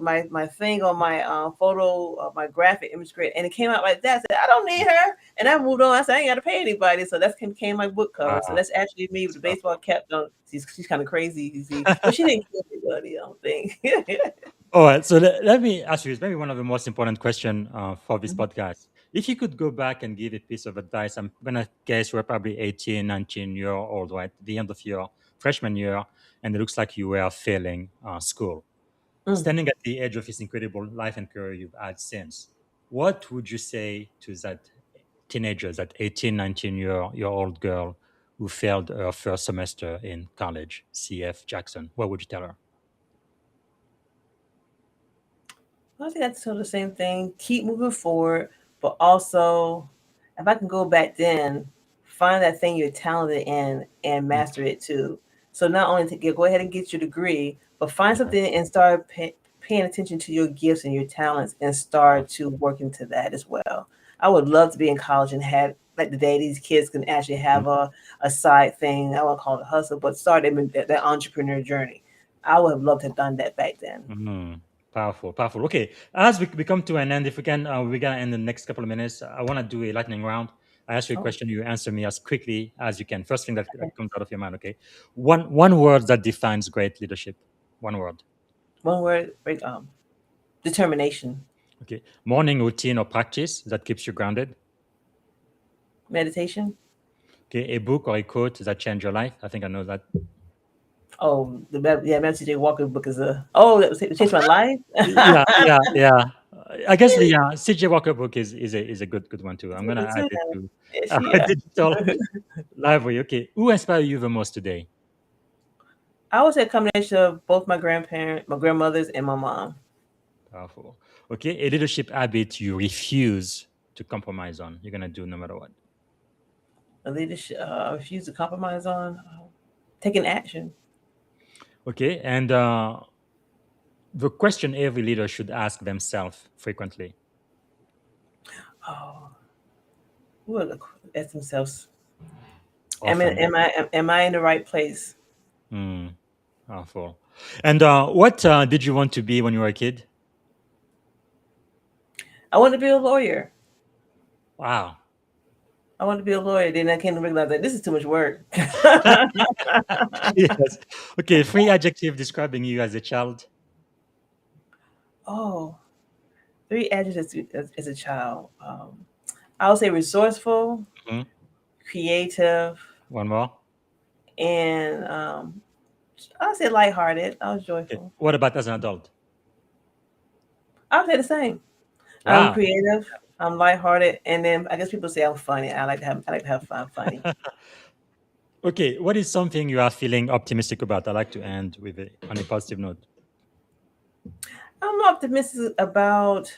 my thing on my photo of my graphic image grid, and it came out like that. I said, "I don't need her," and I moved on. I said, "I ain't got to pay anybody." So that became my book cover. So Wow. that's actually me with the So baseball cap on. She's kind of crazy, you see, but she didn't kill anybody. I don't think. all right. So let me ask you, it's maybe one of the most important question for this podcast. If you could go back and give a piece of advice, I'm going to guess you were probably 18, 19 year old, right? The end of your freshman year, and it looks like you were failing school. Mm. Standing at the edge of this incredible life and career you've had since, what would you say to that teenager, that 18, 19 year old girl who failed her first semester in college, CF Jackson? What would you tell her? I think that's still the same thing. Keep moving forward, but also, if I can go back then, find that thing you're talented in and master it too. So not only to go ahead and get your degree, but find Mhm. something and start paying attention to your gifts and your talents and start to work into that as well. I would love to be in college and have like the day these kids can actually have a side thing. I won't call it a hustle, but start that entrepreneur journey. I would have loved to have done that back then. Mhm. Powerful, powerful. Okay, as we come to an end, if we can, we're gonna end in the next couple of minutes. I want to do a lightning round. I ask you a Oh, question, you answer me as quickly as you can. First thing okay. that comes out of your mind. Okay, one word that defines great leadership. One word. One word, determination, Okay, morning routine or practice that keeps you grounded. meditation. Okay, a book or a quote that changed your life. I think I know that. Oh, Matthew J. Walker book is that changed my life. Yeah, yeah, yeah. I guess the CJ Walker book is a good one too. I'm gonna It's add good it too. to Yeah, our yeah. digital library. Okay, who inspired you the most today? I would say a combination of both my grandmothers, and my mom. Powerful. Okay, a leadership habit you refuse to compromise on. You're gonna do no matter what. A leadership I refuse to compromise on. Taking action. Okay, and the question every leader should ask themselves frequently. Oh, who ask themselves, Often. am I in the right place? Mm, powerful. And what did you want to be when you were a kid? I want to be a lawyer. Wow. I want to be a lawyer. Then I came to realize that this is too much work. Yes. Okay, three adjective describing you as a child. Oh, three adjectives as a child. I would say resourceful, Mhm. creative, One more. and I would say lighthearted. I was Okay. joyful. What about as an adult? I would say the same. I'm Wow. creative. I'm lighthearted, and then I guess people say I'm funny. I like to have fun. Funny. Okay, what is something you are feeling optimistic about? I like to end with on a positive note. I'm optimistic about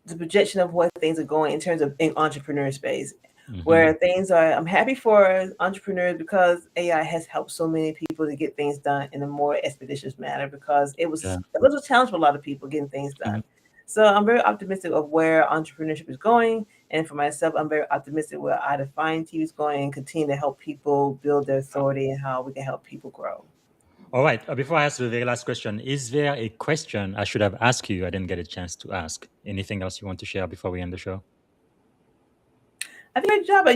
the projection of where things are going in terms of in entrepreneur space. Hmm. Where things are, I'm happy for entrepreneurs because AI has helped so many people to get things done in a more expeditious manner because Yeah. it was a challenge for a lot of people getting things Mhm. done. So I'm very optimistic of where entrepreneurship is going, and for myself, I'm very optimistic where iDefine TV is going and continue to help people build their authority and how we can help people grow. All right. Before I ask the very last question, is there a question I should have asked you? I didn't get a chance to ask. Anything else you want to share before we end the show? I think great job.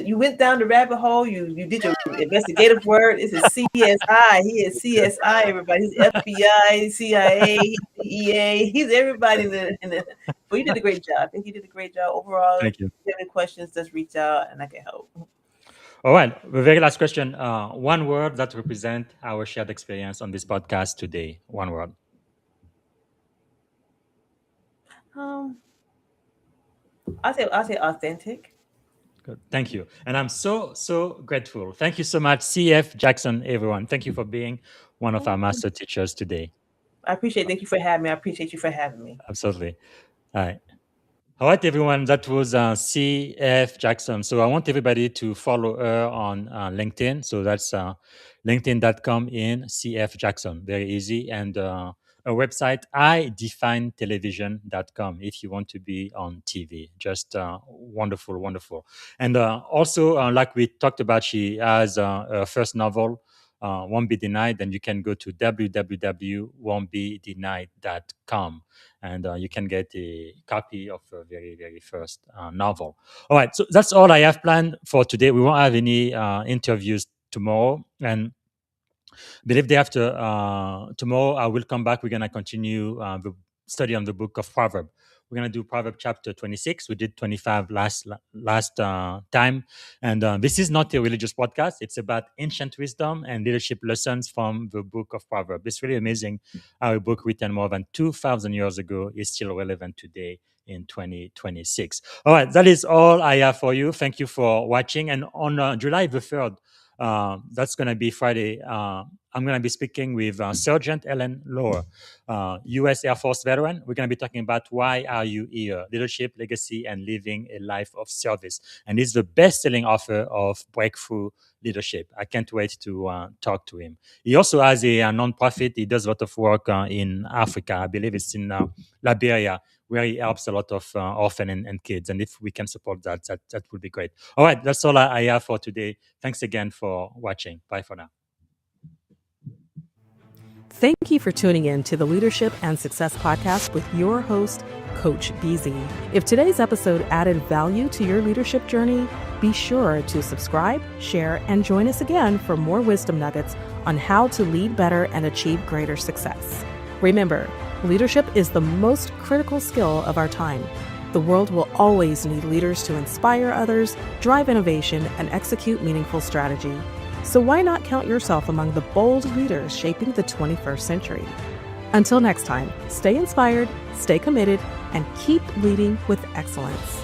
You went down the rabbit hole. You did your investigative work. This is CSI. He is CSI. Everybody. He's FBI, CIA, he's DEA. He's everybody But you did a great job. I think you did a great job overall. If Thank you. you have any questions, just reach out and I can help. All right. The very last question. One word that represent our shared experience on this podcast today. One word. Um, I'll say authentic. Good. Thank you. And I'm so grateful. Thank you so much, CF Jackson, everyone. Thank you for being one of our master teachers today. I appreciate it. Thank you for having me. I appreciate you for having me. Absolutely. All right. All right, everyone. That was C.F. Jackson. So I want everybody to follow her on LinkedIn. So that's linkedin.com in C.F. Jackson. Very easy. And a website, iDefineTelevision.com, if you want to be on TV. Just wonderful, wonderful. And also, like we talked about, she has her first novel, Won't Be Denied. And you can go to www.won'tbedenied.com and you can get a copy of her very, very first novel. All right, so that's all I have planned for today. We won't have any interviews tomorrow, and believe day after tomorrow I will come back. We're gonna continue the study on the book of Proverbs. We're gonna do Proverbs chapter 26. We did 25 last time, and this is not a religious podcast. It's about ancient wisdom and leadership lessons from the book of Proverbs. It's really amazing how a book written more than 2,000 years ago is still relevant today in 2026. All right, that is all I have for you. Thank you for watching. And on July the 3rd, that's going to be Friday. I'm going to be speaking with Sergeant Ellen Lohr, U.S. Air Force veteran. We're going to be talking about why are you here? Leadership, legacy, and living a life of service. And he's the best-selling author of Breakthrough Leadership. I can't wait to talk to him. He also has a nonprofit. He does a lot of work in Africa. I believe it's in Liberia, where he helps a lot of orphan and kids. And if we can support that would be great. All right, that's all I have for today. Thanks again for watching. Bye for now. Thank you for tuning in to the Leadership and Success Podcast with your host, Coach BZ. If today's episode added value to your leadership journey, be sure to subscribe, share, and join us again for more wisdom nuggets on how to lead better and achieve greater success. Remember, leadership is the most critical skill of our time. The world will always need leaders to inspire others, drive innovation, and execute meaningful strategy. So why not count yourself among the bold leaders shaping the 21st century? Until next time, stay inspired, stay committed, and keep leading with excellence.